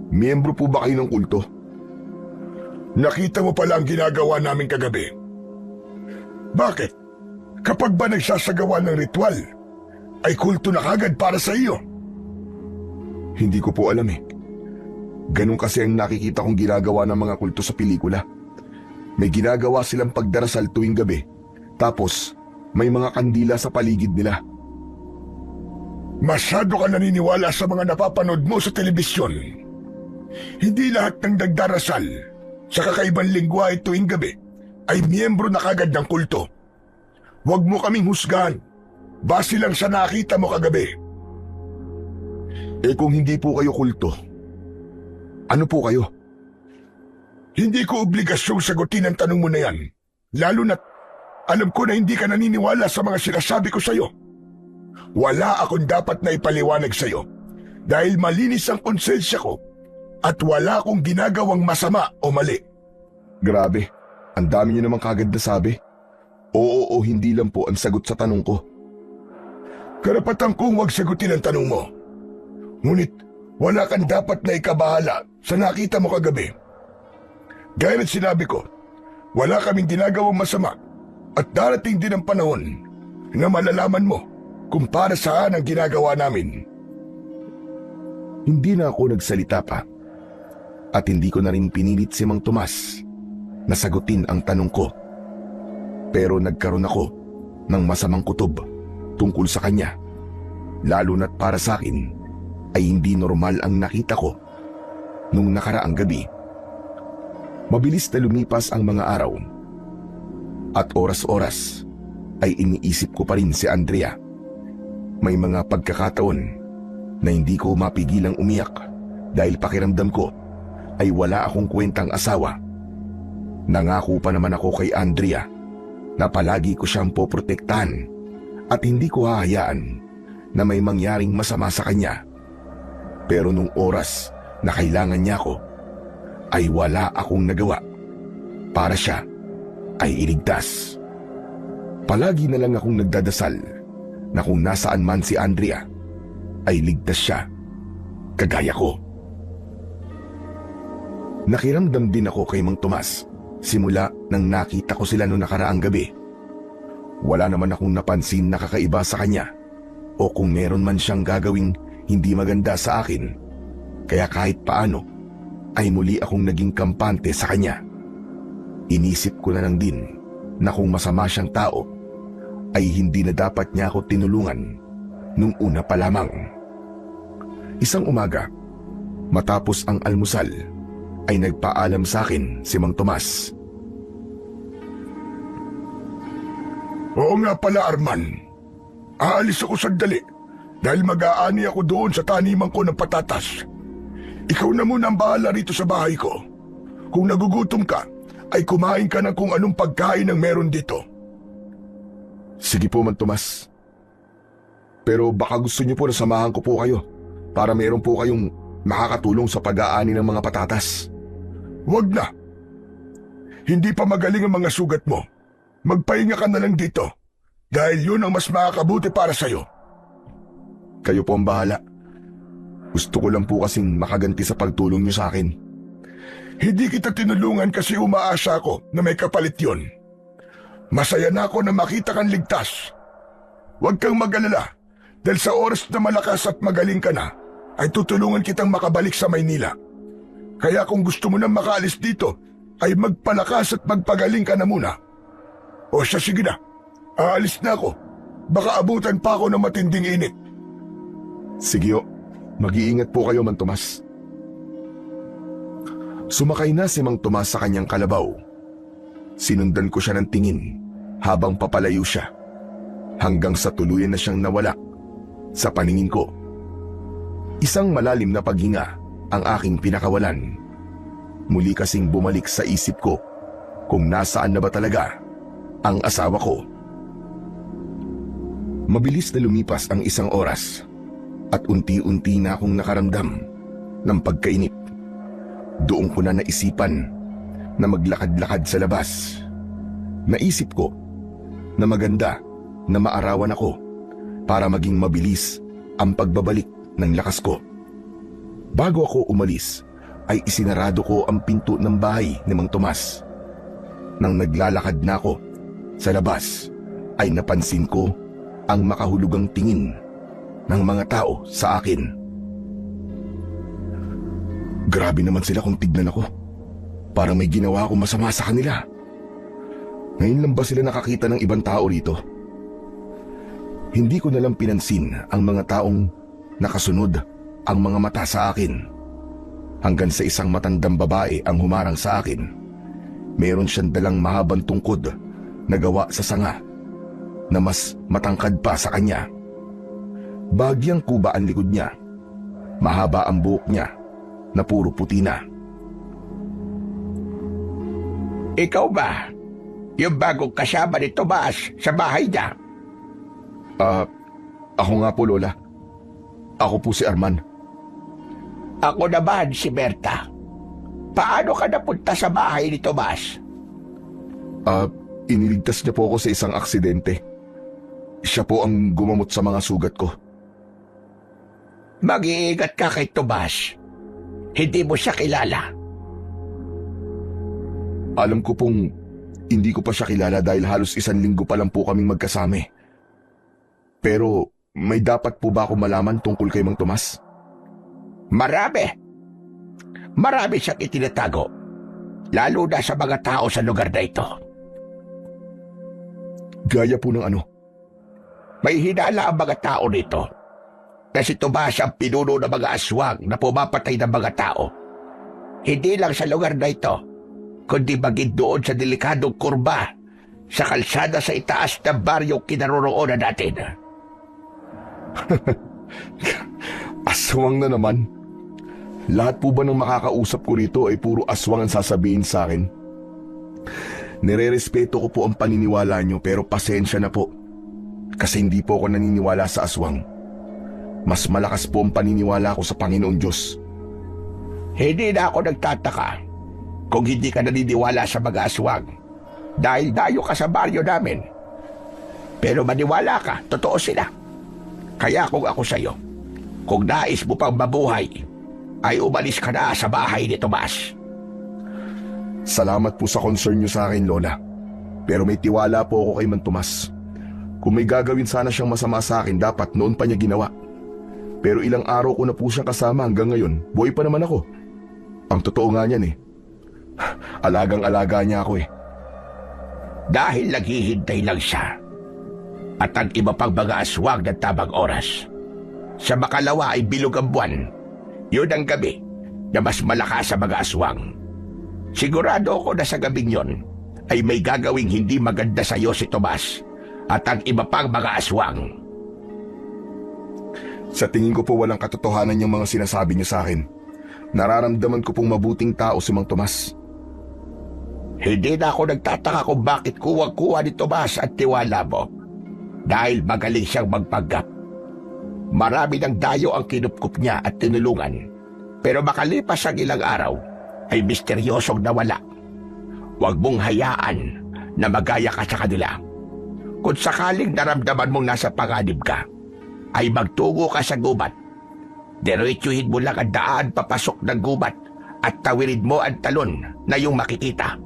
Miyembro po ba kayo ng kulto? Nakita mo pala ang ginagawa namin kagabi. Bakit? Kapag ba nagsasagawa ng ritual, ay kulto na kagad para sa iyo? Hindi ko po alam eh. Ganun kasi ang nakikita kong ginagawa ng mga kulto sa pelikula. May ginagawa silang pagdarasal tuwing gabi, tapos may mga kandila sa paligid nila. Masyado ka naniniwala sa mga napapanood mo sa telebisyon. Hindi lahat ng nagdarasal sa kakaibang lingwahe tuwing gabi ay miyembro na kagad ng kulto. Huwag mo kaming husgahan. Base lang sa nakita mo kagabi. Kung hindi po kayo kulto, ano po kayo? Hindi ko obligasyong sagutin ang tanong mo na yan. Lalo na't alam ko na hindi ka naniniwala sa mga sinasabi ko sa'yo. Wala akong dapat na ipaliwanag sa'yo dahil malinis ang konsensya ko at wala akong ginagawang masama o mali. Grabe, ang dami niyo naman kagad na sabi. Oo o hindi lang po ang sagot sa tanong ko. Karapatan kong huwag sagutin ang tanong mo. Ngunit wala kang dapat na ikabahala sa nakita mo kagabi. Gaya ng sinabi ko, wala kaming ginagawang masama at darating din ang panahon na malalaman mo kung para saan ang ginagawa namin. Hindi na ako nagsalita pa at hindi ko na rin pinilit si Mang Tomas na sagutin ang tanong ko. Pero nagkaroon ako ng masamang kutob tungkol sa kanya. Lalo na't para sa akin ay hindi normal ang nakita ko nung nakaraang gabi. Mabilis na lumipas ang mga araw at oras-oras ay iniisip ko pa rin si Andrea. May mga pagkakataon na hindi ko mapigilang umiyak dahil pakiramdam ko ay wala akong kwentang asawa. Nangako pa naman ako kay Andrea na palagi ko siyang poprotektahan at hindi ko hahayaan na may mangyaring masama sa kanya. Pero nung oras na kailangan niya ako, ay wala akong nagawa para siya ay iligtas. Palagi na lang akong nagdadasal na kung nasaan man si Andrea, ay ligtas siya, kagaya ko. Nakiramdam din ako kay Mang Tomas simula nang nakita ko sila noong nakaraang gabi. Wala naman akong napansin na kakaiba sa kanya o kung meron man siyang gagawing hindi maganda sa akin. Kaya kahit paano ay muli akong naging kampante sa kanya. Inisip ko na lang din na kung masama siyang tao ay hindi na dapat niya ako tinulungan nung una pa lamang. Isang umaga, matapos ang almusal, ay nagpaalam sa akin si Mang Tomas. Oo nga pala, Arman. Aalis ako sandali dahil mag-aani ako doon sa taniman ko ng patatas. Ikaw na muna ang bahala rito sa bahay ko. Kung nagugutom ka, ay kumain ka ng kung anong pagkain ang meron dito. Sige po, Mang Tomas. Pero baka gusto niyo po na samahan ko po kayo para meron po kayong makakatulong sa pag-aani ng mga patatas. Huwag na. Hindi pa magaling ang mga sugat mo. Magpahinga ka na lang dito dahil yun ang mas makakabuti para sa'yo. Kayo po ang bahala. Gusto ko lang po kasing makaganti sa pagtulong niyo sa akin. Hindi kita tinulungan kasi umaasa ako na may kapalit yun. Masaya na ako na makita kang ligtas. Huwag kang mag-alala dahil sa oras na malakas at magaling ka na, ay tutulungan kitang makabalik sa Maynila. Kaya kung gusto mo nang makaalis dito, ay magpalakas at magpagaling ka na muna. O siya, sige na. Aalis na ako. Baka abutan pa ako ng matinding init. Sige ho, mag-iingat po kayo, Mang Tomas. Sumakay na si Mang Tomas sa kanyang kalabaw. Sinundan ko siya ng tingin habang papalayo siya, hanggang sa tuluyan na siyang nawala sa paningin ko. Isang malalim na paghinga ang aking pinakawalan. Muli kasing bumalik sa isip ko kung nasaan na ba talaga ang asawa ko. Mabilis na lumipas ang isang oras at unti-unti na akong nakaramdam ng pagkainip. Doon ko na naisipan na maglakad-lakad sa labas. Naisip ko na maganda na maarawan ako para maging mabilis ang pagbabalik ng lakas ko. Bago ako umalis, ay isinarado ko ang pinto ng bahay ni Mang Tomas. Nang naglalakad na ako sa labas, ay napansin ko ang makahulugang tingin ng mga tao sa akin. Grabe naman sila kung tignan ako. Parang may ginawa akong masama sa kanila. Ngayon lang ba sila nakakita ng ibang tao rito? Hindi ko nalang pinansin ang mga taong nakasunod ang mga mata sa akin. Hanggang sa isang matandang babae ang humarang sa akin. Meron siyang dalang mahabang tungkod na gawa sa sanga na mas matangkad pa sa kanya. Bagyang kuba ang likod niya. Mahaba ang buhok niya na puro puti na. Ikaw ba? Yung bagong kasama ni Tomas sa bahay niya? Ako nga po, Lola. Ako po si Arman. Ako naman si Berta. Paano ka napunta sa bahay ni Tomas? Iniligtas niya po ako sa isang aksidente. Siya po ang gumamot sa mga sugat ko. Mag-iingat ka kay Tomas. Hindi mo siya kilala. Alam ko pong hindi ko pa siya kilala dahil halos 1 linggo pa lang po kaming magkasama. Pero may dapat po ba ako malaman tungkol kay Mang Tomas? Marami. Marami siyang itinatago. Lalo na sa mga tao sa lugar na ito. Gaya po ng ano? May hinala ang mga tao nito na si Tomas ang pinuno ng mga aswang na pumapatay ng mga tao. Hindi lang sa lugar na ito, kundi maging doon sa delikadong kurba sa kalsada sa itaas ng baryong kinaroroonan natin. Aswang na naman. Lahat po ba ng makakausap ko rito ay puro aswang ang sasabihin sa akin? Nire-respeto ko po ang paniniwala nyo pero pasensya na po. Kasi hindi po ako naniniwala sa aswang. Mas malakas po ang paniniwala ko sa Panginoon Diyos. Hindi na ako nagtataka kung hindi ka naniniwala sa mga aswang dahil dayo ka sa baryo namin. Pero maniwala ka, totoo sila. Kaya kung ako sa'yo, kung nais mo pang mabuhay, ay umalis ka na sa bahay ni Tomas. Salamat po sa concern nyo sa akin, Lola. Pero may tiwala po ako kay Mang Tomas. Kung may gagawin sana siyang masama sa akin, dapat noon pa niya ginawa. Pero ilang araw ko na po siyang kasama hanggang ngayon. Buhay pa naman ako. Ang totoo nga niyan Alagang-alaga niya ako Dahil naghihintay lang siya. At ang iba pang mga aswang ng tamang oras. Sa makalawa ay bilog ang buwan. Yun ang gabi na mas malakas sa mga aswang. Sigurado ako na sa gabing yon ay may gagawing hindi maganda sa iyo si Tomas at ang iba pang mga aswang. Sa tingin ko po walang katotohanan yung mga sinasabi niyo sa akin. Nararamdaman ko pong mabuting tao si Mang Tomas. Hindi na ako nagtataka kung bakit kuwang-kuwa ni Tomas at tiwala mo. Dahil magaling siyang magpanggap. Marami ng dayo ang kinupkup niya at tinulungan. Pero makalipas ang ilang araw, ay misteryosong nawala. Huwag mong hayaan na magaya ka sa kanila. Kung sakaling naramdaman mong nasa panganib ka, ay magtungo ka sa gubat. Diretsuhin mo lang ang daan papasok ng gubat at tawirin mo ang talon na iyong makikita.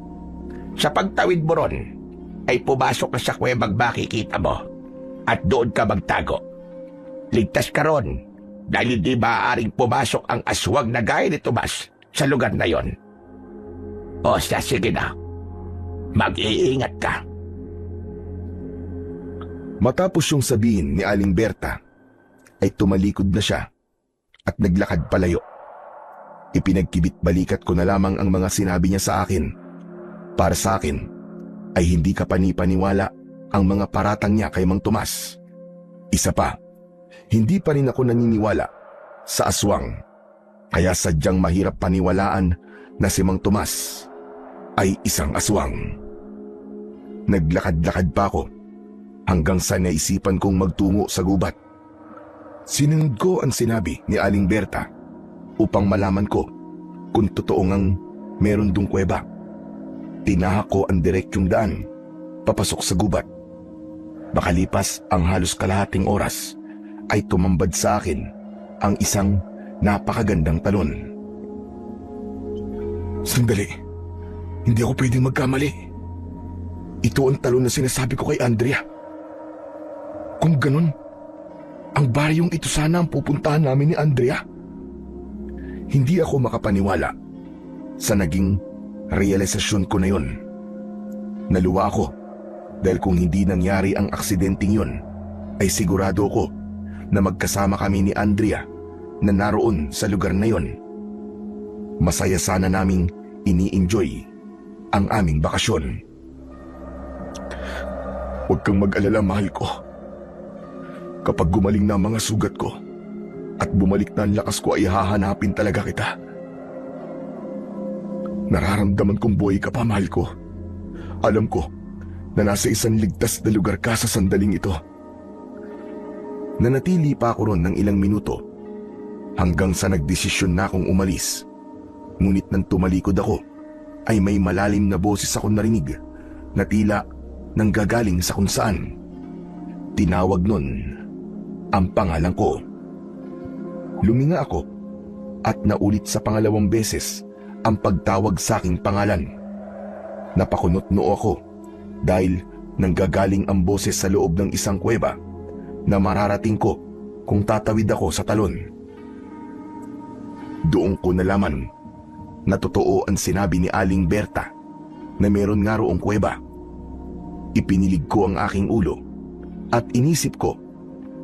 Sa pagtawid mo ron, ay pumasok ka sa kuwebang makikita mo at doon ka magtago. Ligtas ka ron dahil hindi maaaring pumasok ang aswang na gaya ni Tomas sa lugar na yon. O siya, sige na. Mag-iingat ka. Matapos yung sabihin ni Aling Berta, ay tumalikod na siya at naglakad palayo. Ipinagkibit balikat ko na lamang ang mga sinabi niya sa akin. Para sa akin, ay hindi ka panipaniwala ang mga paratang niya kay Mang Tomas. Isa pa, hindi pa rin ako naniniwala sa aswang. Kaya sadyang mahirap paniwalaan na si Mang Tomas ay isang aswang. Naglakad-lakad pa ako hanggang sa naisipan kong magtungo sa gubat. Sinunod ko ang sinabi ni Aling Berta upang malaman ko kung totoo ngang meron dong kuweba. Tinahak ko ang direksyong daan papasok sa gubat. Makalipas ang halos kalahating oras ay tumambad sa akin ang isang napakagandang talon. Sandali, hindi ako pwedeng magkamali. Ito ang talon na sinasabi ko kay Andrea. Kung ganun, ang baryong ito sana ang pupuntahan namin ni Andrea. Hindi ako makapaniwala sa naging realisasyon ko na yun. Naluwa ako dahil kung hindi nangyari ang aksidenteng yun, ay sigurado ko na magkasama kami ni Andrea na naroon sa lugar na yun. Masaya sana naming ini-enjoy ang aming bakasyon. Huwag kang mag-alala, mahal ko. Kapag gumaling na ang mga sugat ko at bumalik na ang lakas ko ay hahanapin talaga kita. Nararamdaman kong buhay ka pa, mahal ko. Alam ko na nasa isang ligtas na lugar ka sa sandaling ito. Nanatili pa ako ron ng ilang minuto hanggang sa nagdesisyon na akong umalis. Ngunit nang tumalikod ako ay may malalim na boses akong narinig na tila nanggagaling sa kung saan. Tinawag nun ang pangalan ko. Luminga ako at naulit sa pangalawang beses ang pagtawag sa aking pangalan. Napakunot noo ako dahil nanggagaling ang boses sa loob ng isang kuweba na mararating ko kung tatawid ako sa talon. Doon ko nalaman na totoo ang sinabi ni Aling Berta na meron nga roong kuweba. Ipinilig ko ang aking ulo at inisip ko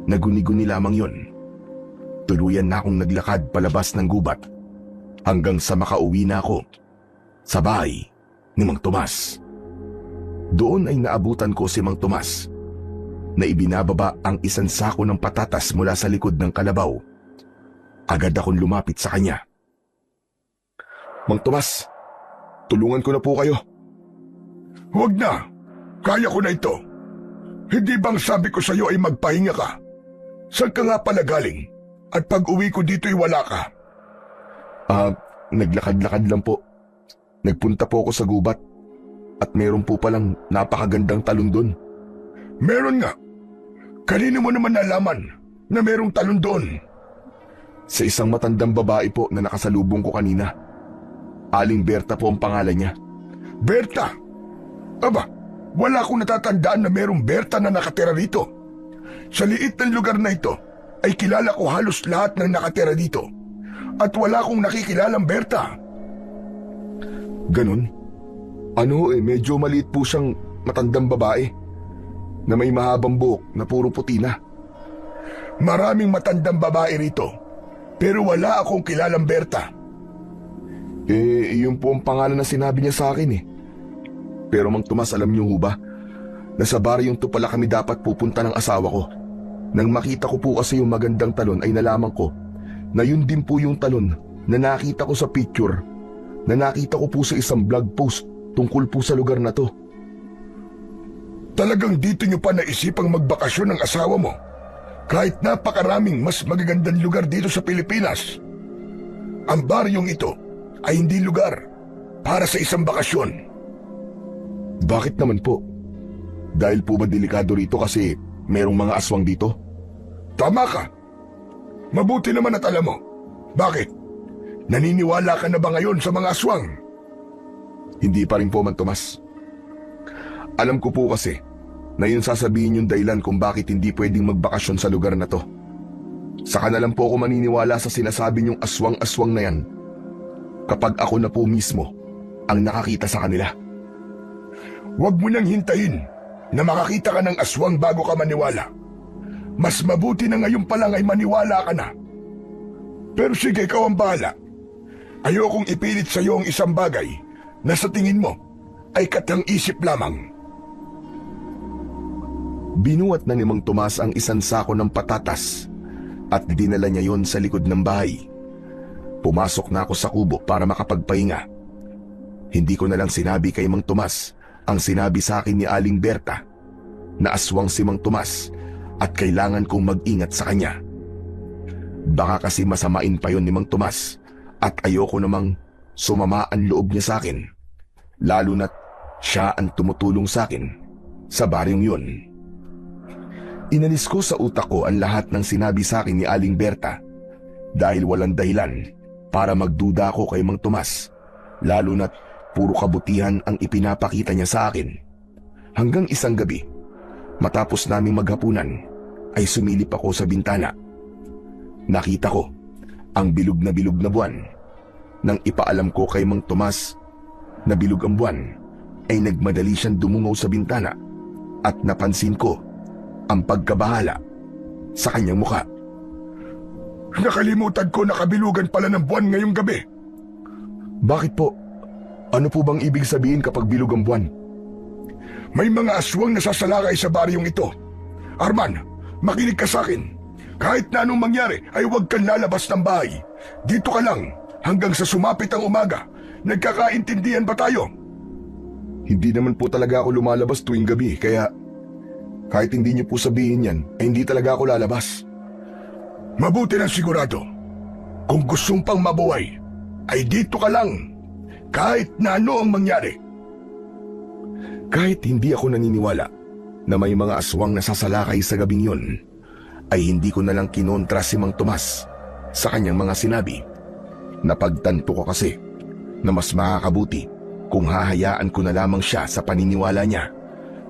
na guni-guni lamang yon. Tuluyan na akong naglakad palabas ng gubat hanggang sa makauwi na ako sa bahay ni Mang Tomas. Doon ay naabutan ko si Mang Tomas na ibinababa ang isang sako ng patatas mula sa likod ng kalabaw. Agad akong lumapit sa kanya. Mang Tomas, tulungan ko na po kayo. Huwag na. Kaya ko na ito. Hindi bang sabi ko sa iyo ay magpahinga ka? Saan ka nga pala galing? At pag uwi ko dito ay wala ka. Naglakad-lakad lang po. Nagpunta po ako sa gubat at meron po palang napakagandang talon doon. Meron nga. Kanino mo naman nalaman na merong talon doon? Sa isang matandang babae po na nakasalubong ko kanina. Aling Berta po ang pangalan niya. Berta? Aba, wala akong natatandaan na merong Berta na nakatira rito. Sa liit ng lugar na ito, ay kilala ko halos lahat ng nakatira dito. At wala akong nakikilalang Berta. Ganun? Medyo maliit po siyang matandang babae na may mahabang buhok na puro puti na. Maraming matandang babae rito, pero wala akong kilalang Berta. Yun po ang pangalan na sinabi niya sa akin eh. Pero Mang Tomas, alam niyo ho ba, nasa baryong to pala kami dapat pupunta ng asawa ko. Nang makita ko po kasi yung magandang talon ay nalaman ko na yun din po yung talon na nakita ko sa picture, na nakita ko po sa isang blog post tungkol po sa lugar na to. Talagang dito niyo pa naisipang magbakasyon ng asawa mo? Kahit napakaraming mas magagandang lugar dito sa Pilipinas. Ang baryong ito ay hindi lugar para sa isang bakasyon. Bakit naman po? Dahil po ba delikado rito kasi merong mga aswang dito? Tama ka. Mabuti naman at alam mo. Bakit? Naniniwala ka na ba ngayon sa mga aswang? Hindi pa rin po, Mang Tomas. Alam ko po kasi na yun sasabihin yung dahilan kung bakit hindi pwedeng magbakasyon sa lugar na to. Saka na lang po ako maniniwala sa sinasabi niyong aswang-aswang na yan kapag ako na po mismo ang nakakita sa kanila. Huwag mo nang hintayin na makakita ka ng aswang bago ka maniwala. Mas mabuti na ngayon pa lang ay maniwala ka na. Pero sige, ikaw ang bahala. Ayokong ipilit sa iyo ang isang bagay na sa tingin mo ay katang-isip lamang. Binuhat na ni Mang Tomas ang isang sako ng patatas at dinala niya yon sa likod ng bahay. Pumasok na ako sa kubo para makapagpahinga. Hindi ko na lang sinabi kay Mang Tomas ang sinabi sa akin ni Aling Berta na aswang si Mang Tomas at kailangan kong mag-ingat sa kanya. Baka kasi masamain pa yon ni Mang Tomas at ayoko namang sumama ang loob niya sa akin, lalo na't siya ang tumutulong sa akin sa baryong yun. Inalis ko sa utak ko ang lahat ng sinabi sa akin ni Aling Berta dahil walang dahilan para magduda ako kay Mang Tomas, lalo na't puro kabutihan ang ipinapakita niya sa akin. Hanggang isang gabi, matapos naming maghapunan, ay sumilip ako sa bintana. Nakita ko ang bilog na buwan. Nang ipaalam ko kay Mang Tomas na bilog ang buwan, ay nagmadali siyang dumungaw sa bintana at napansin ko ang pagkabahala sa kanyang mukha. Nakalimutan ko na kabilugan pala ng buwan ngayong gabi. Bakit po? Ano po bang ibig sabihin kapag bilog ang buwan? May mga aswang nasasalakay sa baryong ito. Arman, makinig ka sa akin. Kahit na anong mangyari ay huwag kang lalabas ng bahay. Dito ka lang hanggang sa sumapit ang umaga. Nagkakaintindihan ba tayo? Hindi naman po talaga ako lumalabas tuwing gabi, kaya kahit hindi niyo po sabihin yan, ay hindi talaga ako lalabas. Mabuti na sigurado. Kung gustong pang mabuhay, ay dito ka lang. Kahit na ano ang mangyari. Kahit hindi ako naniniwala na may mga aswang nasasalakay sa gabing yun, ay hindi ko na lang kinontra si Mang Tomas sa kanyang mga sinabi. Napagtanto ko kasi na mas makakabuti kung hahayaan ko na lamang siya sa paniniwala niya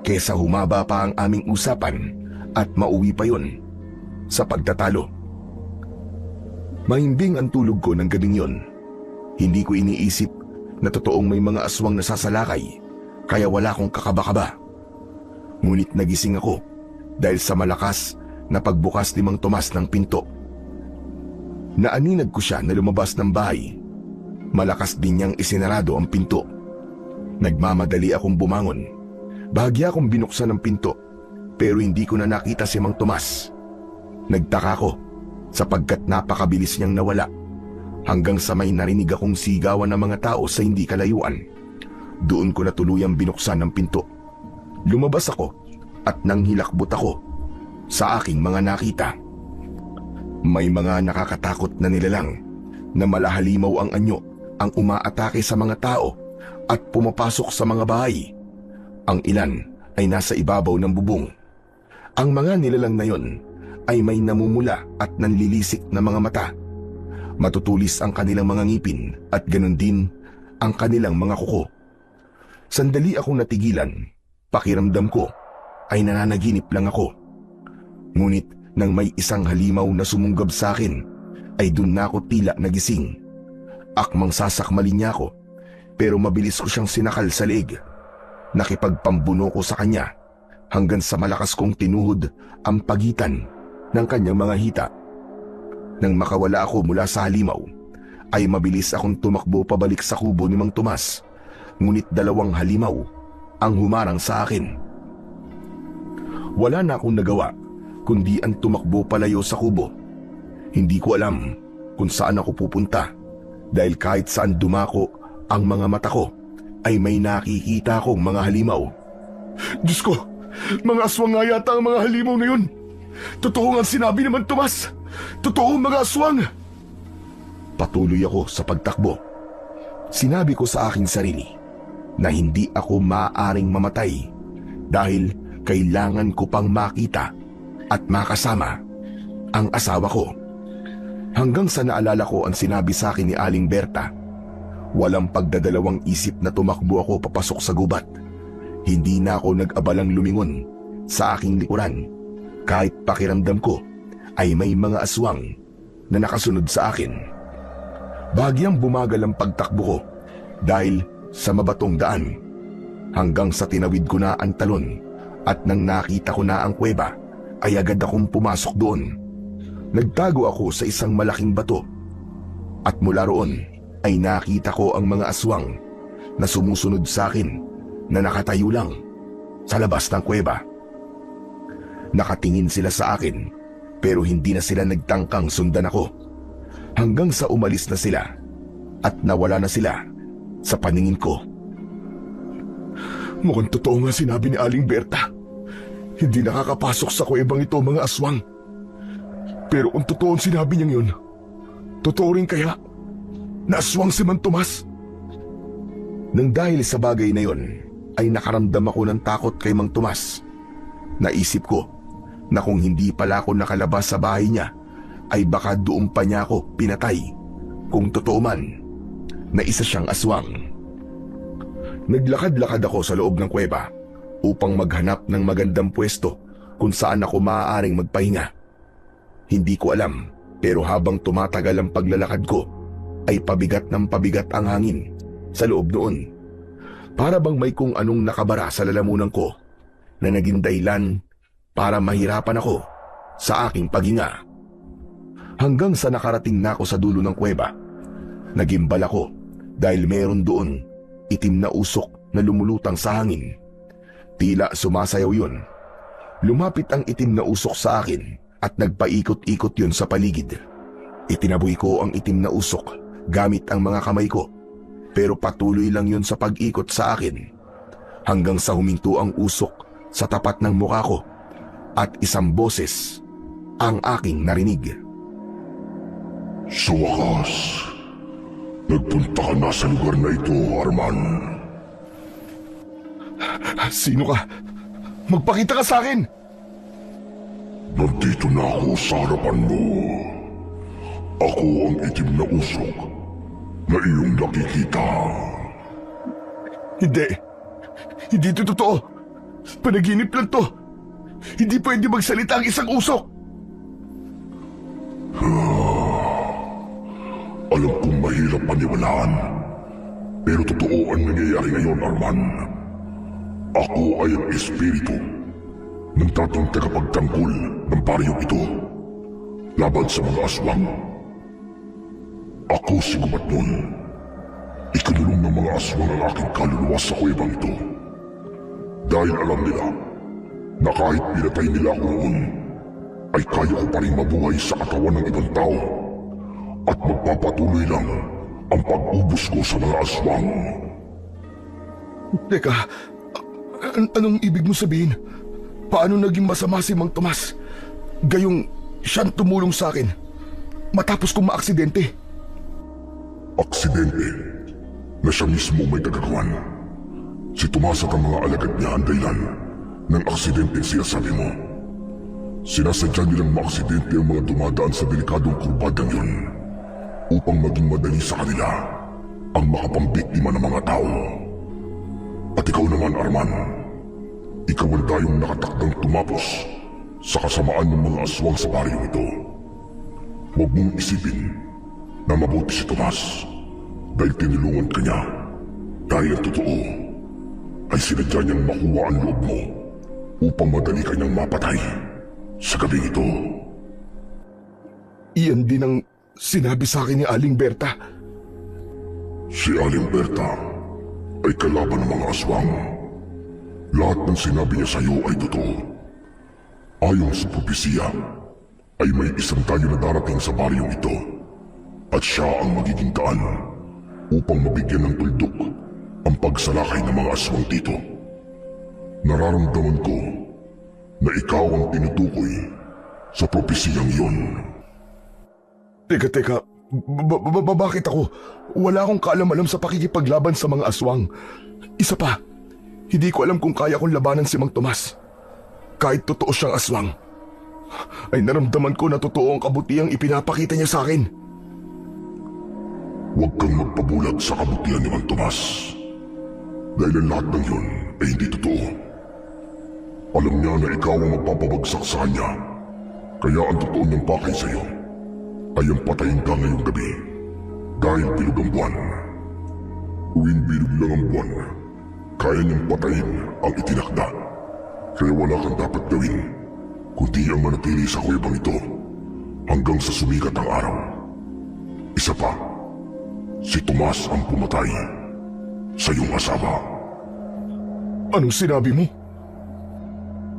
kesa humaba pa ang aming usapan at mauwi pa yun sa pagtatalo. Mahimbing ang tulog ko ng gabing yun. Hindi ko iniisip na totoong may mga aswang nasasalakay, kaya wala akong kakaba-kaba. Ngunit nagising ako dahil sa malakas na pagbukas ni Mang Tomas ng pinto. Naaninag ko siya na lumabas ng bahay. Malakas din niyang isinarado ang pinto. Nagmamadali akong bumangon. Bahagya akong binuksan ang pinto, pero hindi ko na nakita si Mang Tomas. Nagtaka ko sapagkat napakabilis niyang nawala, hanggang sa may narinig akong sigawan ng mga tao sa hindi kalayuan. Doon ko na tuluyang binuksan ang pinto. Lumabas ako at nanghilakbot ako sa aking mga nakita. May mga nakakatakot na nilalang na malahalimaw ang anyo ang umaatake sa mga tao at pumapasok sa mga bahay. Ang ilan ay nasa ibabaw ng bubong. Ang mga nilalang na yon ay may namumula at nanlilisik na mga mata. Matutulis ang kanilang mga ngipin at ganun din ang kanilang mga kuko. Sandali akong natigilan. Pakiramdam ko ay nananaginip lang ako. Ngunit nang may isang halimaw na sumunggab sa akin, ay dun na ako tila nagising. Akmang sasakmalin niya ako, pero mabilis ko siyang sinakal sa leeg. Nakipagpambuno ko sa kanya hanggang sa malakas kong tinuhod ang pagitan ng kanyang mga hita. Nang makawala ako mula sa halimaw, ay mabilis akong tumakbo pabalik sa kubo ni Mang Tomas. Ngunit 2 halimaw ang humarang sa akin. Wala na akong nagawa kundi ang tumakbo palayo sa kubo. Hindi ko alam kung saan ako pupunta dahil kahit saan dumako ang mga mata ko ay may nakikita akong mga halimaw. Diyos ko, mga aswang nga yata ang mga halimaw na yun. Totoo nga ang sinabi ni Mang Tomas. Totoo mga aswang. Patuloy ako sa pagtakbo. Sinabi ko sa aking sarili na hindi ako maaaring mamatay dahil kailangan ko pang makita at makasama ang asawa ko. Hanggang sa naalala ko ang sinabi sa akin ni Aling Berta. Walang pagdadalawang isip na tumakbo ako papasok sa gubat. Hindi na ako nag-abalang lumingon sa aking likuran kahit pakiramdam ko ay may mga aswang na nakasunod sa akin. Bahagyang bumagal ang pagtakbo ko dahil sa mabatong daan hanggang sa tinawid ko na ang talon at nang nakita ko na ang kuweba ay agad akong pumasok doon. Nagtago ako sa isang malaking bato at mula roon ay nakita ko ang mga aswang na sumusunod sa akin na nakatayo lang sa labas ng kuweba. Nakatingin sila sa akin pero hindi na sila nagtangkang sundan ako hanggang sa umalis na sila at nawala na sila sa paningin ko. Mukhang totoo nga sinabi ni Aling Berta. Hindi nakakapasok sa kuwebang ito mga aswang. Pero kung totoo ang sinabi niyang yun, totoo rin kaya na aswang si Mang Tomas? Nang dahil sa bagay na yon, ay nakaramdam ako ng takot kay Mang Tomas. Naisip ko na kung hindi pala ako nakalabas sa bahay niya, ay baka doon pa niya ako pinatay kung totoo man na isa siyang aswang. Naglakad-lakad ako sa loob ng kuweba upang maghanap ng magandang pwesto kung saan ako maaaring magpahinga. Hindi ko alam, pero habang tumatagal ang paglalakad ko, ay pabigat ng pabigat ang hangin sa loob noon. Para bang may kung anong nakabara sa lalamunan ko na naging dahilan para mahirapan ako sa aking paghinga. Hanggang sa nakarating na ako sa dulo ng kuweba, nagimbal ako dahil meron doon itim na usok na lumulutang sa hangin. Tila sumasayaw yun. Lumapit ang itim na usok sa akin at nagpaikot-ikot yun sa paligid. Itinaboy ko ang itim na usok gamit ang mga kamay ko, pero patuloy lang yun sa pag-ikot sa akin hanggang sa huminto ang usok sa tapat ng mukha ko at isang boses ang aking narinig. Sa wakas, nagpunta ka na sa lugar na ito, Arman. Sino ka? Magpakita ka sa akin! Nandito na ako sa harapan mo. Ako ang itim na usok na iyong nakikita. Hindi. Hindi ito totoo. Panaginip lang to. Hindi pwede magsalita ang isang usok. Alam kong mahirap paniwalaan, pero totoo ang nangyayari ngayon, Arman. Ako ay ang espiritu ng dating tagapagtanggol ng baryong ito laban sa mga aswang. Ako si Gumatnon. Ikinulong ng mga aswang ang aking kaluluwa sa kuwebang ito. Dahil alam nila na kahit pinatay nila ako noon, ay kaya ko pa rin mabuhay sa katawan ng ibang tao at magpapatuloy lang ang pag-ubos ko sa mga aswang. Teka, anong ibig mo sabihin? Paano naging masama si Mang Tomas? Gayong siyang tumulong sa akin matapos kong maaksidente. Aksidente na siya mismo may kagagawan. Si Tomas at ang mga alagad niya ang dahilan ng aksidente siya sabi mo. Sinasadya nilang maaksidente ang mga dumadaan sa delikadong kurbadang yun upang maging madali sa kanila ang makapambiktima ng mga tao. At ikaw naman, Arman, ikaw ang tayong nakatakdang tumapos sa kasamaan ng mga aswang sa baryong ito. Huwag mong isipin na mabuti si Tomas dahil tinulungan ka niya. Dahil ang totoo ay sinadya niyang makuha ang loob mo upang madali ka niyang mapatay sa gabing ito. Iyan din ang sinabi sa akin ni Aling Berta. Si Aling Berta ay kalaban ng mga aswang. Lahat ng sinabi niya sa iyo ay totoo. Ayon sa propesiya, ay may isang tayo na darating sa baryong ito at siya ang magiging daan upang mabigyan ng tuldok ang pagsalakay ng mga aswang dito. Nararamdaman ko na ikaw ang tinutukoy sa propesiyang iyon. Teka, bakit ako? Wala akong kaalam-alam sa pakikipaglaban sa mga aswang. Isa pa, hindi ko alam kung kaya kong labanan si Mang Tomas. Kahit totoo siyang aswang, ay naramdaman ko na totoo ang kabutihang ipinapakita niya sa akin. Huwag kang magpabulag sa kabutihan ni Mang Tomas. Dahil ang lahat ng yun ay hindi totoo. Alam niya na ikaw ang magpapabagsak sa kanya. Kaya ang totoo niyang pakay sa iyo ay ang patayin ka ngayong gabi dahil bilog ang buwan. Tuwing bilog lang ang buwan, kaya niyang patayin ang itinakda. Kaya wala kang dapat gawin, kundi ang manatili sa kuwebang ito hanggang sa sumikat ang araw. Isa pa, si Tomas ang pumatay sa iyong asawa. Anong sinabi mo?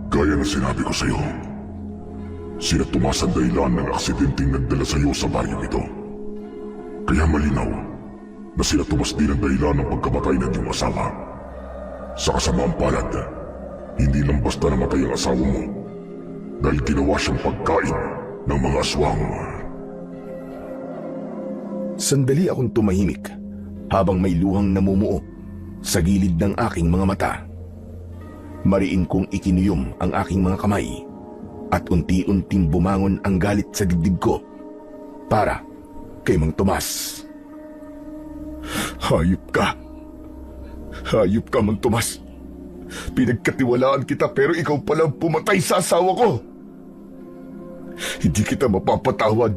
Gaya na sinabi ko sa iyo, sina Tomas ang dahilan ng aksidenteng nagdala sa iyo sa baryong ito. Kaya malinaw na sina Tomas din ang dahilan ng pagkamatay ng iyong asawa. Sa kasamaang palad, hindi lang basta namatay ang asawa mo dahil ginawa siyang pagkain ng mga aswang. Sandali akong tumahimik habang may luhang namumuo sa gilid ng aking mga mata. Mariin kong ikinuyom ang aking mga kamay at unti-unting bumangon ang galit sa dibdib ko para kay Mang Tomas. Hayop ka! Hayop ka, Mang Tomas! Pinagkatiwalaan kita pero ikaw pala ang pumatay sa asawa ko! Hindi kita mapapatawad.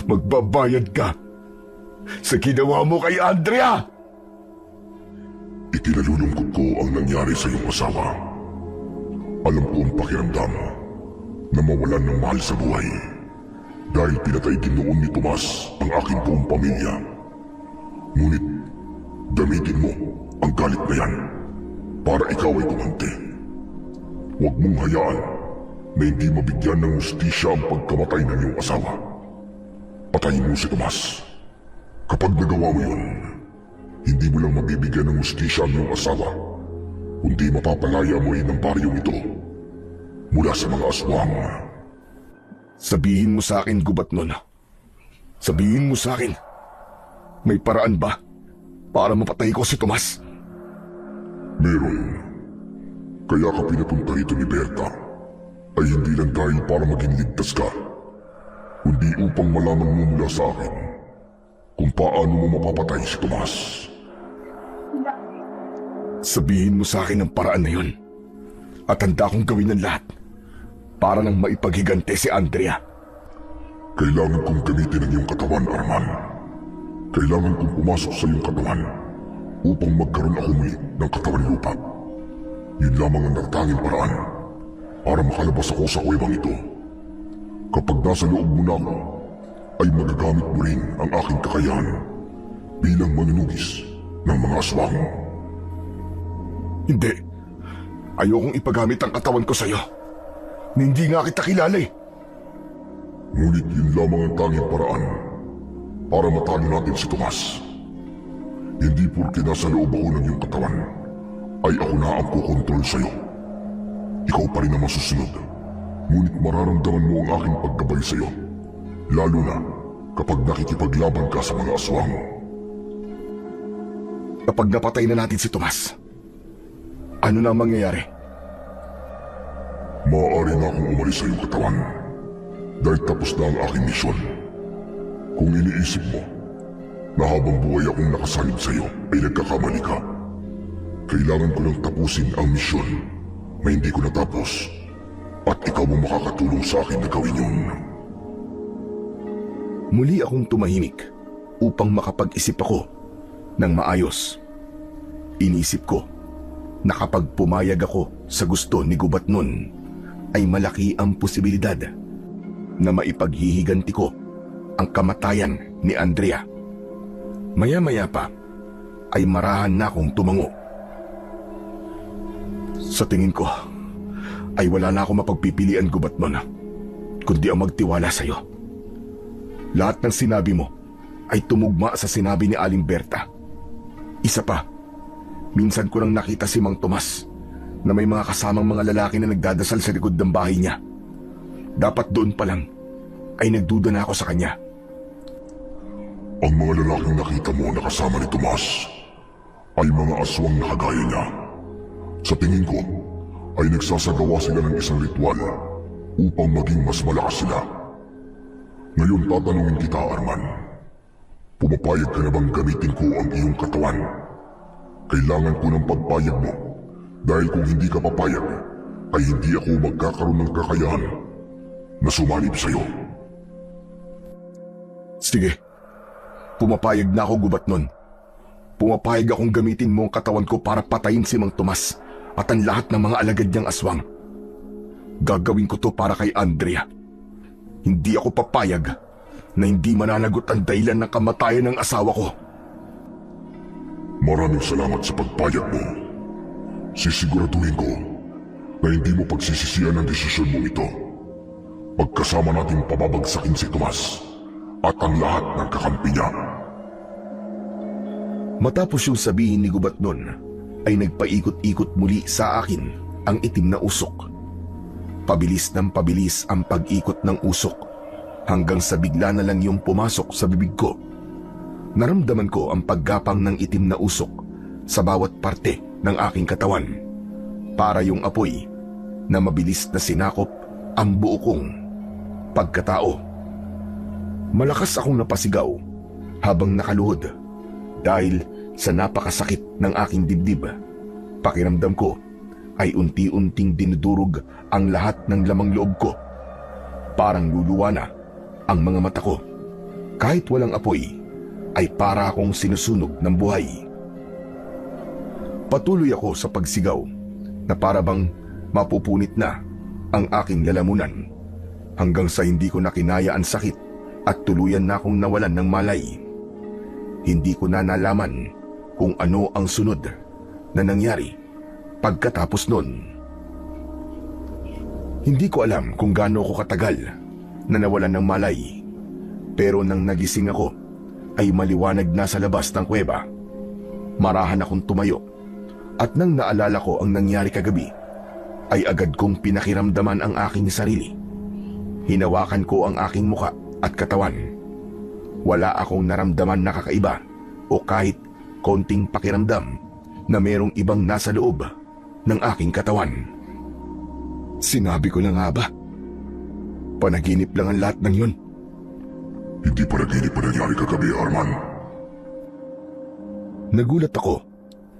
Magbabayad ka sa ginawa mo kay Andrea! Ikinalulungkot ko ang nangyari sa iyong asawa. Alam ko ang pakiramdam na mawalan ng mahal sa buhay dahil pinatay din noon ni Tomas ang aking buong pamilya. Ngunit gamitin mo ang galit na yan para ikaw ay kumante. Huwag mong hayaan na hindi mabigyan ng hustisya ang pagkamatay ng iyong asawa. Patayin mo si Tomas. Kapag nagawa mo yun, hindi mo lang mabibigyan ng hustisya ang iyong asawa, kundi mapapalaya mo rin ang baryong ito mula sa mga aswang. Sabihin mo sa akin, gubat nun. Sabihin mo sa akin, may paraan ba para mapatay ko si Tomas? Meron. Kaya ka pinapunta rito ni Berta ay hindi lang dahil para maging ligtas ka, kundi upang malaman mo mula sa akin kung paano mo mapapatay si Tomas. Sabihin mo sa akin ang paraan na yun at handa akong gawin ng lahat para nang maipaghigante si Andrea. Kailangan kong gamitin ang iyong katawan, Arman. Kailangan kong pumasok sa iyong katawan upang magkaroon ako muli ng katawan lupa. Yun lamang ang natatanging paraan para makalabas ako sa kuwebang ito. Kapag nasa loob mo na ako, ay magagamit mo rin ang aking kakayahan bilang manunugis ng mga aswang. Hindi. Ayokong ipagamit ang katawan ko sa'yo. Hindi nga kita kilala eh. Ngunit yun lamang ang tanging paraan para matalo natin si Tomas. Hindi porke nasa loob ako ng iyong katawan ay ako na ang kukontrol sa'yo. Ikaw pa rin ang masusunod. Ngunit mararamdaman mo ang aking pagkabay sa'yo. Lalo na kapag nakikipaglaban ka sa mga aswang. Kapag napatay na natin si Tomas, ano na ang mangyayari? Maaari na akong umalis sa iyong katawan dahil tapos na ang aking misyon. Kung iniisip mo na habang buhay akong nakasalib sa iyo ay nagkakamali ka, kailangan ko lang tapusin ang misyon na hindi ko natapos at ikaw ang makakatulong sa akin na gawin yun. Muli akong tumahimik upang makapag-isip ako ng maayos. Inisip ko na kapag pumayag ako sa gusto ni Gubat nun, ay malaki ang posibilidad na maipaghihiganti ko ang kamatayan ni Andrea. Maya-maya pa ay marahan na akong tumango. Sa tingin ko ay wala na akong mapagpipilian, Gubat nun, kundi ang magtiwala sa iyo. Lahat ng sinabi mo ay tumugma sa sinabi ni Aling Berta. Isa pa, minsan ko nang nakita si Mang Tomas na may mga kasamang mga lalaki na nagdadasal sa likod ng bahay niya. Dapat doon pa lang ay nagduda na ako sa kanya. Ang mga lalaking nakita mo na kasama ni Tomas ay mga aswang na kagaya niya. Sa tingin ko ay nagsasagawa sila ng isang ritual upang maging mas malakas sila. Ngayon tatanungin kita, Arman. Pumapayag ka na bang gamitin ko ang iyong katawan? Kailangan ko ng pagpayag mo dahil kung hindi ka papayag ay hindi ako magkakaroon ng kakayahan na sumanib sa iyo. Sige, pumapayag na ako, Gubat nun. Pumapayag akong gamitin mo ang katawan ko para patayin si Mang Tomas at ang lahat ng mga alagad niyang aswang. Gagawin ko to para kay Andrea. Hindi ako papayag na hindi mananagot ang dahilan ng kamatayan ng asawa ko. Maraming salamat sa pagpayag mo. Sisiguraduhin ko na hindi mo pagsisisihan ang desisyon mo ito. Pagkasama nating pababagsakin si Tomas at ang lahat ng kakampi niya. Matapos yung sabihin ni Gubat nun, ay nagpaikot-ikot muli sa akin ang itim na usok. Pabilis ng pabilis ang pag-ikot ng usok hanggang sa bigla na lang yung pumasok sa bibig ko. Naramdaman ko ang paggapang ng itim na usok sa bawat parte ng aking katawan. Para yung apoy na mabilis na sinakop ang buo kong pagkatao. Malakas akong napasigaw habang nakaluhod dahil sa napakasakit ng aking dibdib. Pakiramdam ko ay unti-unting dinudurog ang lahat ng lamang loob ko. Parang luluwa na ang mga mata ko. Kahit walang apoy, ay para akong sinusunog ng buhay. Patuloy ako sa pagsigaw na para bang mapupunit na ang aking lalamunan hanggang sa hindi ko nakinaya ang sakit at tuluyan na akong nawalan ng malay. Hindi ko na nalaman kung ano ang sunod na nangyari pagkatapos nun. Hindi ko alam kung gaano ko katagal na nawalan ng malay, pero nang nagising ako ay maliwanag na sa labas ng kuweba. Marahan akong tumayo at nang naalala ko ang nangyari kagabi ay agad kong pinakiramdaman ang aking sarili. Hinawakan ko ang aking muka at katawan. Wala akong naramdaman na kakaiba o kahit konting pakiramdam na merong ibang nasa loob ng aking katawan. Sinabi ko na nga ba? Panaginip lang ang lahat ng yun. Hindi panaginip pa nangyari kagabi, Arman. Nagulat ako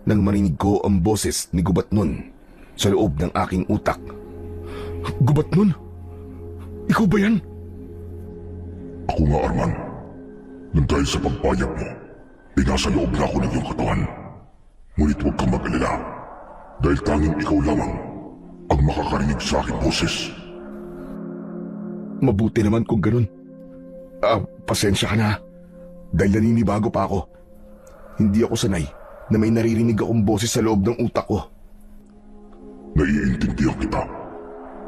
nang marinig ko ang boses ni Gubat nun sa loob ng aking utak. Gubat nun? Ikaw ba yan? Ako nga, Arman. Nang dahil sa pagpayag mo, ay nasa loob na ako ng iyong katawan. Ngunit huwag kang mag-alala, dahil tanging ikaw lamang ang makakarinig sa aking boses. Mabuti naman kung ganun. Pasensya ka na. Dahil naninibago pa ako. Hindi ako sanay na may naririnig akong boses sa loob ng utak ko. Naiintindihan kita.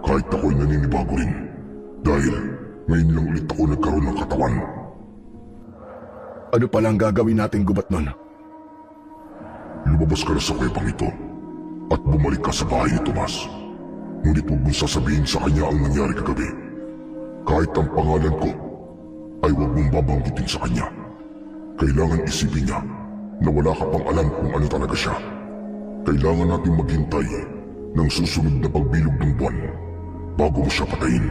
Kahit ako'y naninibago rin. Dahil ngayon lang ulit ako nagkaroon ng katawan. Ano palang gagawin natin, Gubat nun? Lumabas ka na sa kuwebang ito at bumalik ka sa bahay ni Tomas. Ngunit huwag mong sasabihin sa kanya ang nangyari kagabi. Kahit ang pangalan ko ay huwag mong babanggitin sa kanya. Kailangan isipin niya na wala ka pang alam kung ano talaga siya. Kailangan natin maghintay ng susunod na pagbilog ng buwan bago mo siya patayin.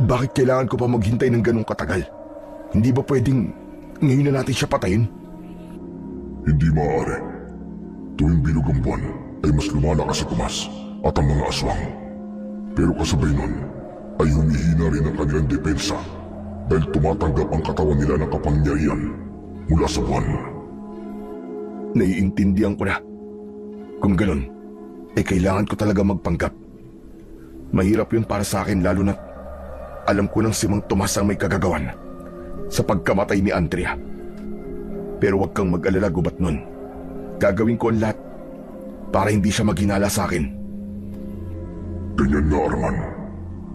Bakit kailangan ko pa maghintay ng ganong katagal? Hindi ba pwedeng ngayon na natin siya patayin? Hindi maaari. Tuwing bilog ang buwan ay mas lumalakas si Tomas at ang mga aswang. Pero kasabay nun ay humihina rin ang kanilang depensa dahil tumatanggap ang katawan nila ng kapangyarihan mula sa buwan. Naiintindihan ko na. Kung ganun, kailangan ko talaga magpanggap. Mahirap yun para sa akin lalo na alam ko nang si Mang Tomas ang may kagagawan sa pagkamatay ni Andrea. Pero huwag kang mag-alala, Gubat nun. Gagawin ko ang lahat para hindi siya maghinala sa akin. Ganyan na, Arman.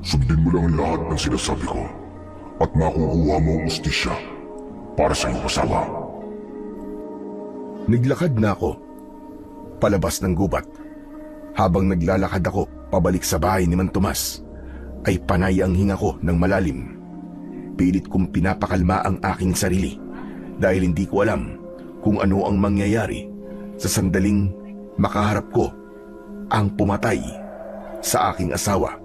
Sundin mo lang ang lahat ng sinasabi ko at makukuha mo ang ustisya para sa iyong asawa. Naglakad na ako palabas ng gubat. Habang naglalakad ako pabalik sa bahay ni Mang Tomas, ay panay ang hinga ko ng malalim. Pilit kong pinapakalma ang aking sarili dahil hindi ko alam kung ano ang mangyayari sa sandaling makaharap ko ang pumatay sa aking asawa.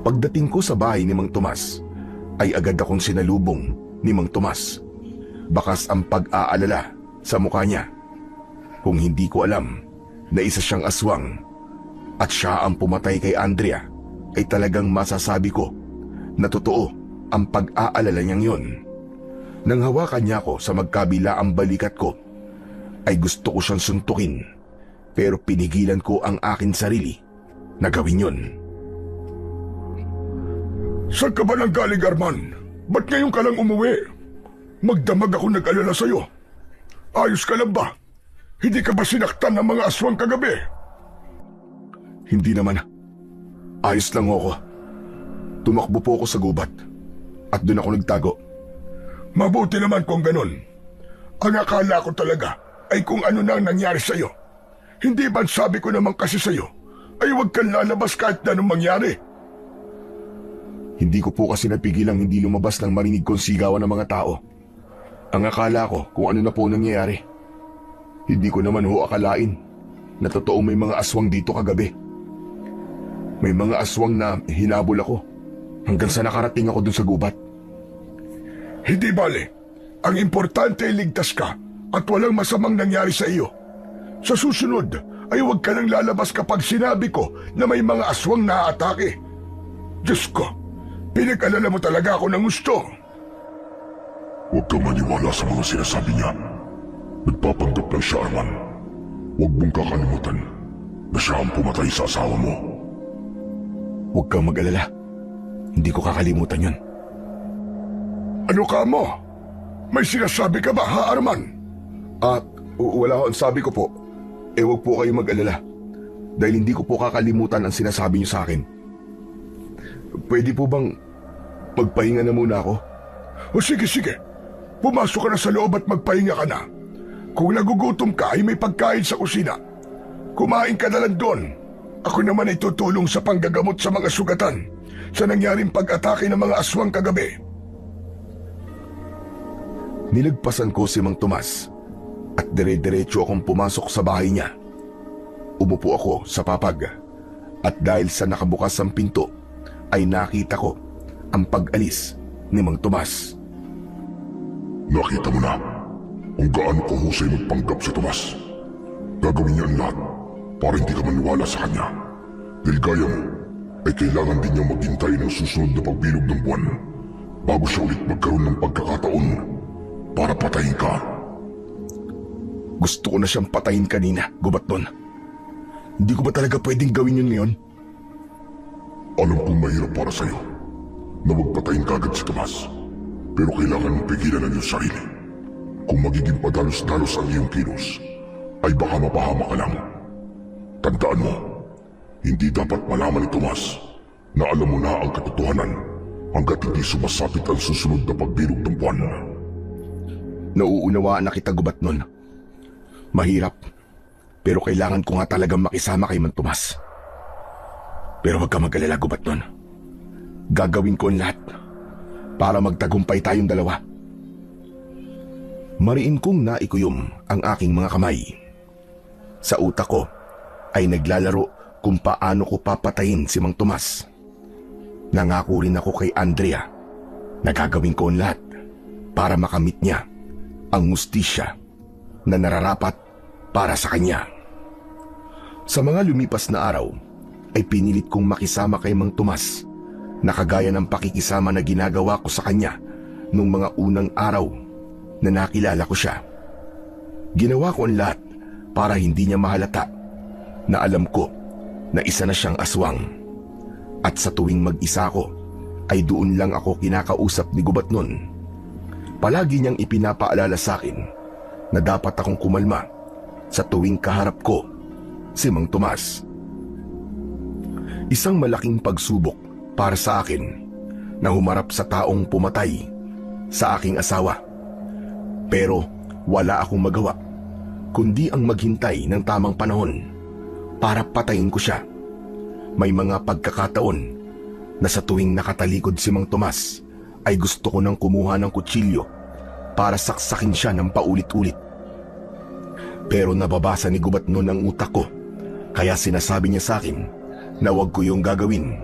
Pagdating ko sa bahay ni Mang Tomas, ay agad akong sinalubong ni Mang Tomas. Bakas ang pag-aalala sa mukha niya. Kung hindi ko alam na isa siyang aswang at siya ang pumatay kay Andrea, ay talagang masasabi ko na totoo ang pag-aalala niyang yon. Nang hawakan niya ako sa magkabila ang balikat ko, ay gusto ko siyang suntukin, pero pinigilan ko ang akin sarili na gawin yun. Saan ka ba nang galing, Arman? Ba't ngayon ka lang umuwi? Magdamag ako nag-alala sa'yo. Ayos ka lang ba? Hindi ka ba sinaktan ng mga aswang kagabi? Hindi naman. Ayos lang ako. Tumakbo po ako sa gubat at doon ako nagtago. Mabuti naman kung ganun. Ang akala ko talaga ay kung ano na ang nangyari sa'yo. Hindi ba't sabi ko naman kasi sa'yo ay huwag kang lalabas kahit na anong mangyari? Hindi ko po kasi napigilang hindi lumabas nang marinig kong sigawan ng mga tao. Ang akala ko kung ano na po nangyayari. Hindi ko naman ho akalain na totoo may mga aswang dito kagabi. May mga aswang na hinabol ako hanggang sa nakarating ako dun sa gubat. Hindi bale. Ang importante ay ligtas ka at walang masamang nangyari sa iyo. Sa susunod ay huwag ka nang lalabas kapag sinabi ko na may mga aswang naaatake. Diyos ko, pinag-alala mo talaga ako ng gusto. Huwag kang maniwala sa mga sinasabi niya. Nagpapanggap lang siya, Arman. Huwag mong kakalimutan na siya ang pumatay sa asawa mo. Huwag kang mag-alala. Hindi ko kakalimutan yun. Ano ka mo? May sinasabi ka ba, ha, Arman? Wala ho. Ang sabi ko po, huwag po kayo mag-alala. Dahil hindi ko po kakalimutan ang sinasabi niyo sa akin. Pwede po bang magpahinga na muna ako? O sige. Pumasok ka na sa loob at magpahinga ka na. Kung nagugutom ka ay may pagkain sa kusina. Kumain ka na lang doon. Ako naman ay tutulong sa panggagamot sa mga sugatan sa nangyaring pag-atake ng mga aswang kagabi. Nilagpasan ko si Mang Tomas at dire-diretso akong pumasok sa bahay niya. Umupo ako sa papag at dahil sa nakabukas ang pinto ay nakita ko ang pag-alis ni Mang Tomas. Nakita mo na kung gaano kahusay magpanggap si Tomas. Gagawin niya ang lahat para hindi ka maniwala sa kanya. Dahil gaya mo, ay kailangan din niya maghintay ng susunod na pagbilog ng buwan bago siya ulit magkaroon ng pagkakataon para patayin ka. Gusto ko na siyang patayin kanina, gubat nun. Hindi ko ba talaga pwedeng gawin yun ngayon? Alam kong mahirap para sa'yo na magpatayin ka agad si Tomas. Pero kailangan mong pigilan ang iyong sarili. Kung magiging padalos-dalos ang iyong kilos, ay baka mapahama ka lang. Tandaan mo, hindi dapat malaman ni Tomas na alam mo na ang katotohanan hanggat hindi sumasapit ang susunod na pagbilog ng buwan. Nauunawaan na kita, gubat nun. Mahirap, pero kailangan ko nga talagang makisama kay Mang Tomas. Pero huwag ka mag-alala, gubat nun. Gagawin ko ang lahat para magtagumpay tayong dalawa. Mariin kong naikuyom ang aking mga kamay. Sa utak ko ay naglalaro kung paano ko papatayin si Mang Tomas. Nangako rin ako kay Andrea na gagawin ko ang lahat para makamit niya ang hustisya na nararapat para sa kanya. Sa mga lumipas na araw ay pinilit kong makisama kay Mang Tomas na kagaya ng pakikisama na ginagawa ko sa kanya nung mga unang araw na nakilala ko siya. Ginawa ko ang lahat para hindi niya mahalata na alam ko na isa na siyang aswang. At sa tuwing mag-isa ko ay doon lang ako kinakausap ni gubat nun. Palagi niyang ipinapaalala sa akin na dapat akong kumalma sa tuwing kaharap ko si Mang Tomas. Isang malaking pagsubok para sa akin na humarap sa taong pumatay sa aking asawa. Pero wala akong magawa kundi ang maghintay ng tamang panahon para patayin ko siya. May mga pagkakataon na sa tuwing nakatalikod si Mang Tomas ay gusto ko nang kumuha ng kutsilyo para saksakin siya ng paulit-ulit. Pero nababasa ni gubat nun ang utak ko, kaya sinasabi niya sa akin na huwag ko yung gagawin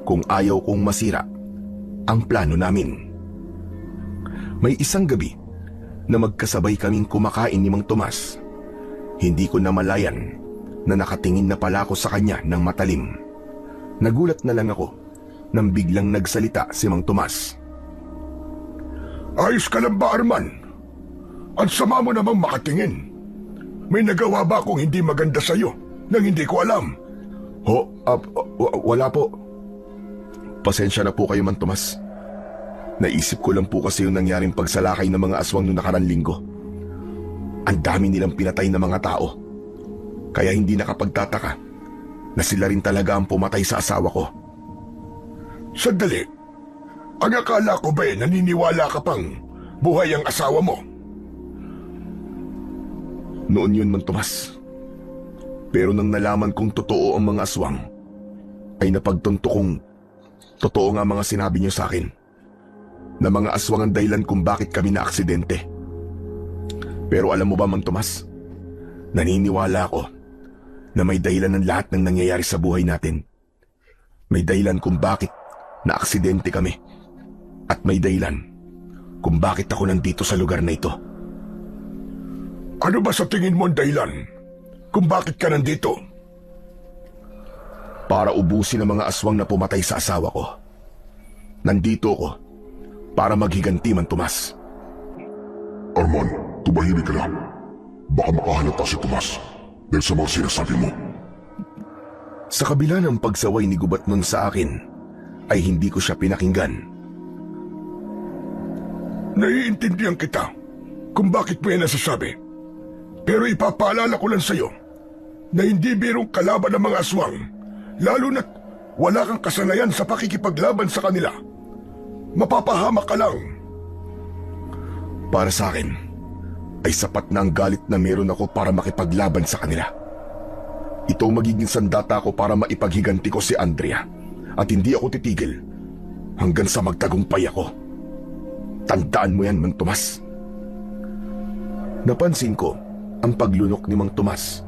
kung ayaw kong masira ang plano namin. May isang gabi na magkasabay kaming kumakain ni Mang Tomas. Hindi ko namalayan na nakatingin na pala ako sa kanya ng matalim. Nagulat na lang ako nang biglang nagsalita si Mang Tomas. Ayos ka lang ba, Arman? Ang sama mo namang makatingin. May nagawa ba akong hindi maganda sa'yo nang hindi ko alam? Wala po. Pasensya na po kayo, Man Tomas. Naisip ko lang po kasi yung nangyaring pagsalakay ng mga aswang noong nakarang linggo. Ang dami nilang pinatay na mga tao. Kaya hindi nakapagtataka na sila rin talaga ang pumatay sa asawa ko. Sandali. Ang akala ko ba naniniwala ka pang buhay ang asawa mo? Noon yun, Man Tomas. Pero nang nalaman kong totoo ang mga aswang, ay napagtunto kong totoo nga mga sinabi niyo sa akin, na mga aswang ang dahilan kung bakit kami na-aksidente. Pero alam mo ba, Man Tomas, naniniwala ako na may dahilan ng lahat ng nangyayari sa buhay natin. May dahilan kung bakit na-aksidente kami. At may dahilan kung bakit ako nandito sa lugar na ito. Ano ba sa tingin mo ang dahilan kung bakit ka nandito? Para ubusin ang mga aswang na pumatay sa asawa ko. Nandito ako para maghiganti, Man Tomas. Arman, tumahimik ka lang. Baka makahalata si Tomas dahil sa mga sinasabi mo. Sa kabila ng pagsaway ni Gubatnon sa akin, ay hindi ko siya pinakinggan. Naiintindihan kita kung bakit mo yan nasasabi. Pero ipapaalala ko lang sa'yo na hindi birong kalaban ng mga aswang, lalo na't wala kang kasanayan sa pakikipaglaban sa kanila. Mapapahamak ka lang. Para sa akin, ay sapat na ang galit na meron ako para makipaglaban sa kanila. Ito ang magiging sandata ko para maipaghiganti ko si Andrea, at hindi ako titigil hanggang sa magtagumpay ako. Tandaan mo yan, Mang Tomas. Napansin ko ang paglunok ni Mang Tomas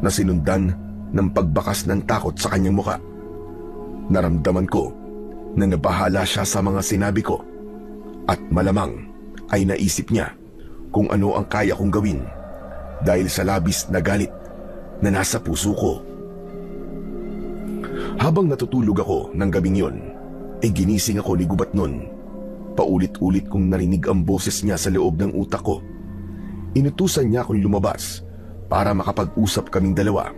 na sinundan ng pagbakas ng takot sa kanyang muka. Naramdaman ko na nabahala siya sa mga sinabi ko at malamang ay naisip niya kung ano ang kaya kong gawin dahil sa labis na galit na nasa puso ko. Habang natutulog ako ng gabing yon, ay ginising ako ni Gubatnon. Paulit-ulit kong narinig ang boses niya sa loob ng utak ko. Inutusan niya akong lumabas para makapag-usap kaming dalawa.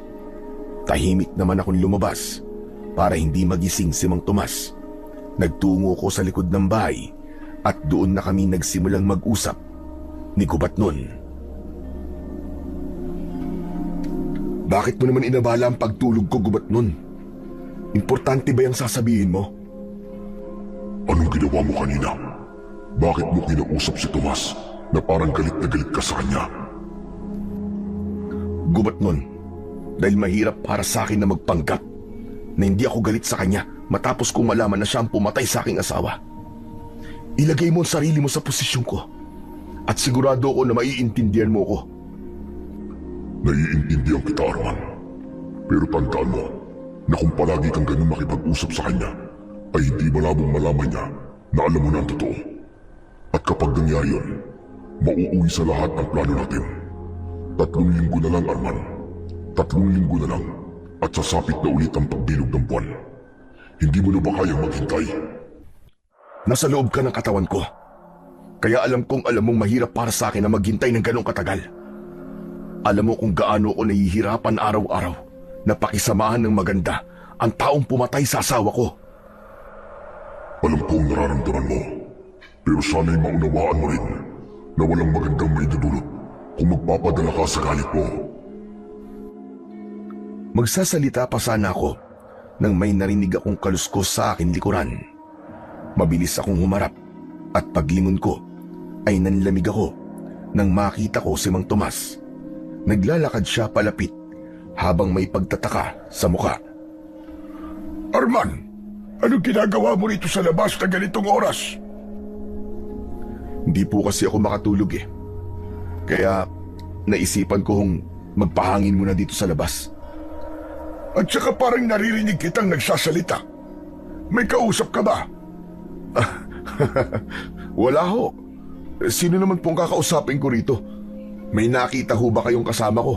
Tahimik naman akong lumabas para hindi magising si Mang Tomas. Nagtungo ko sa likod ng bahay at doon na kami nagsimulang mag-usap ni Gubatnon. Bakit mo naman inabala ang pagtulog ko, Gubatnon? Importante ba yung sasabihin mo? Anong ginawa mo kanina? Bakit mo kinausap si Tomas na parang galit na galit ka sa kanya? Gubatnon, dahil mahirap para sa akin na magpanggap na hindi ako galit sa kanya matapos kong malaman na siya ang pumatay sa aking asawa. Ilagay mo ang sarili mo sa posisyon ko at sigurado ko na maiintindihan mo ko. Naiintindihan kita, Arman. Pero tandaan mo na kung palagi kang ganun makipag-usap sa kanya, ay hindi malabong malaman niya na alam mo na ang totoo. At kapag nangyari yun, mauuwi sa lahat ng plano natin. 3 linggo na lang, Arman. 3 linggo na lang. At sasapit na ulit ang pagbilog ng buwan. Hindi mo na ba kayang maghintay? Nasa loob ka ng katawan ko. Kaya alam mong mahirap para sa akin na maghintay ng ganong katagal. Alam mo kung gaano ako nahihirapan araw-araw na pakisamahan ng maganda ang taong pumatay sa asawa ko. Alam ko ang nararamdaman mo. Pero sana'y maunawaan mo rin na walang magandang maidudulot kung magpapadala ka sa galit mo. Magsasalita pa sana ako nang may narinig akong kaluskos sa akin likuran. Mabilis akong humarap at paglingon ko ay nanlamig ako nang makita ko si Mang Tomas. Naglalakad siya palapit habang may pagtataka sa muka. Arman, anong ginagawa mo rito sa labas na ganitong oras? Hindi po kasi ako makatulog eh. Kaya naisipan kong magpahangin muna dito sa labas. At saka parang naririnig kitang nagsasalita. May kausap ka ba? Wala ho. Sino naman pong kakausapin ko rito? May nakita ho ba kayong kasama ko?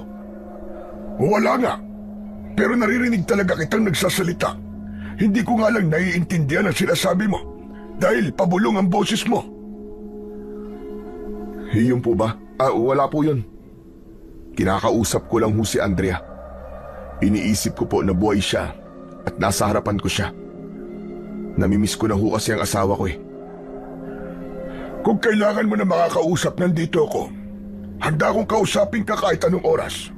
Wala nga. Pero naririnig talaga kitang nagsasalita. Hindi ko nga lang naiintindihan ang sinasabi mo dahil pabulong ang boses mo. Yun po ba? Wala po yun. Kinakausap ko lang ho si Andrea. Iniisip ko po na buhay siya at nasa harapan ko siya. Namimiss ko na ho kasi ang asawa ko eh. Kung kailangan mo na makakausap, nandito ako. Handa akong kausapin ka kahit anong oras.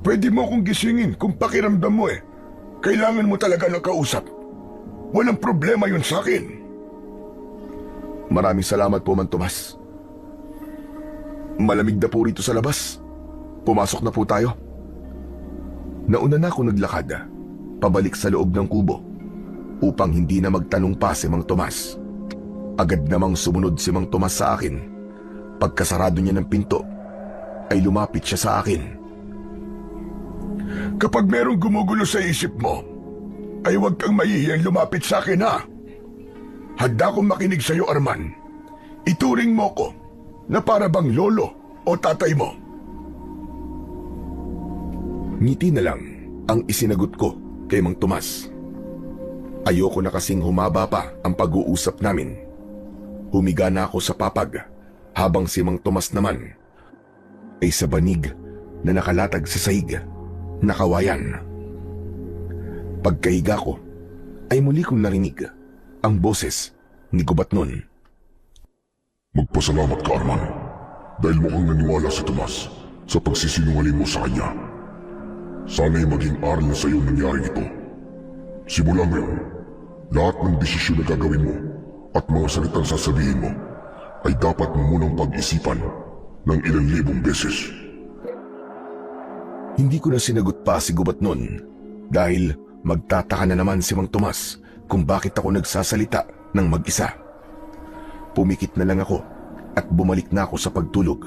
Pwede mo akong gisingin kung pakiramdam mo eh. Kailangan mo talaga ng kausap. Walang problema yun sa akin. Maraming salamat po, Man Tomas. Malamig na po rito sa labas. Pumasok na po tayo. Nauna na ako naglakad, pabalik sa loob ng kubo, upang hindi na magtanong pa si Mang Tomas. Agad namang sumunod si Mang Tomas sa akin. Pagkasarado niya ng pinto, ay lumapit siya sa akin. Kapag merong gumugulo sa isip mo, ay huwag kang mahihiyang lumapit sa akin ha. Handa akong makinig sa iyo, Arman. Ituring mo ko na para bang lolo o tatay mo. Ngiti na lang ang isinagot ko kay Mang Tomas. Ayoko na kasing humaba pa ang pag-uusap namin. Humiga na ako sa papag habang si Mang Tomas naman ay sa banig na nakalatag sa sahig na kawayan. Pagkahiga ko ay muli kong narinig ang boses ni Gubatnon. Magpasalamat ka, Arman, dahil mukhang naniwala si Tomas sa pagsisinungaling mo sa kanya. Sana'y maging aral na sa iyo nangyari ito. Simula ngayon, lahat ng desisyon na gagawin mo at mga salitang sasabihin mo ay dapat mo munang pag-isipan ng ilang libong beses. Hindi ko na sinagot pa si Gubatnon dahil magtataka na naman si Mang Tomas kung bakit ako nagsasalita ng mag-isa. Pumikit na lang ako at bumalik na ako sa pagtulog.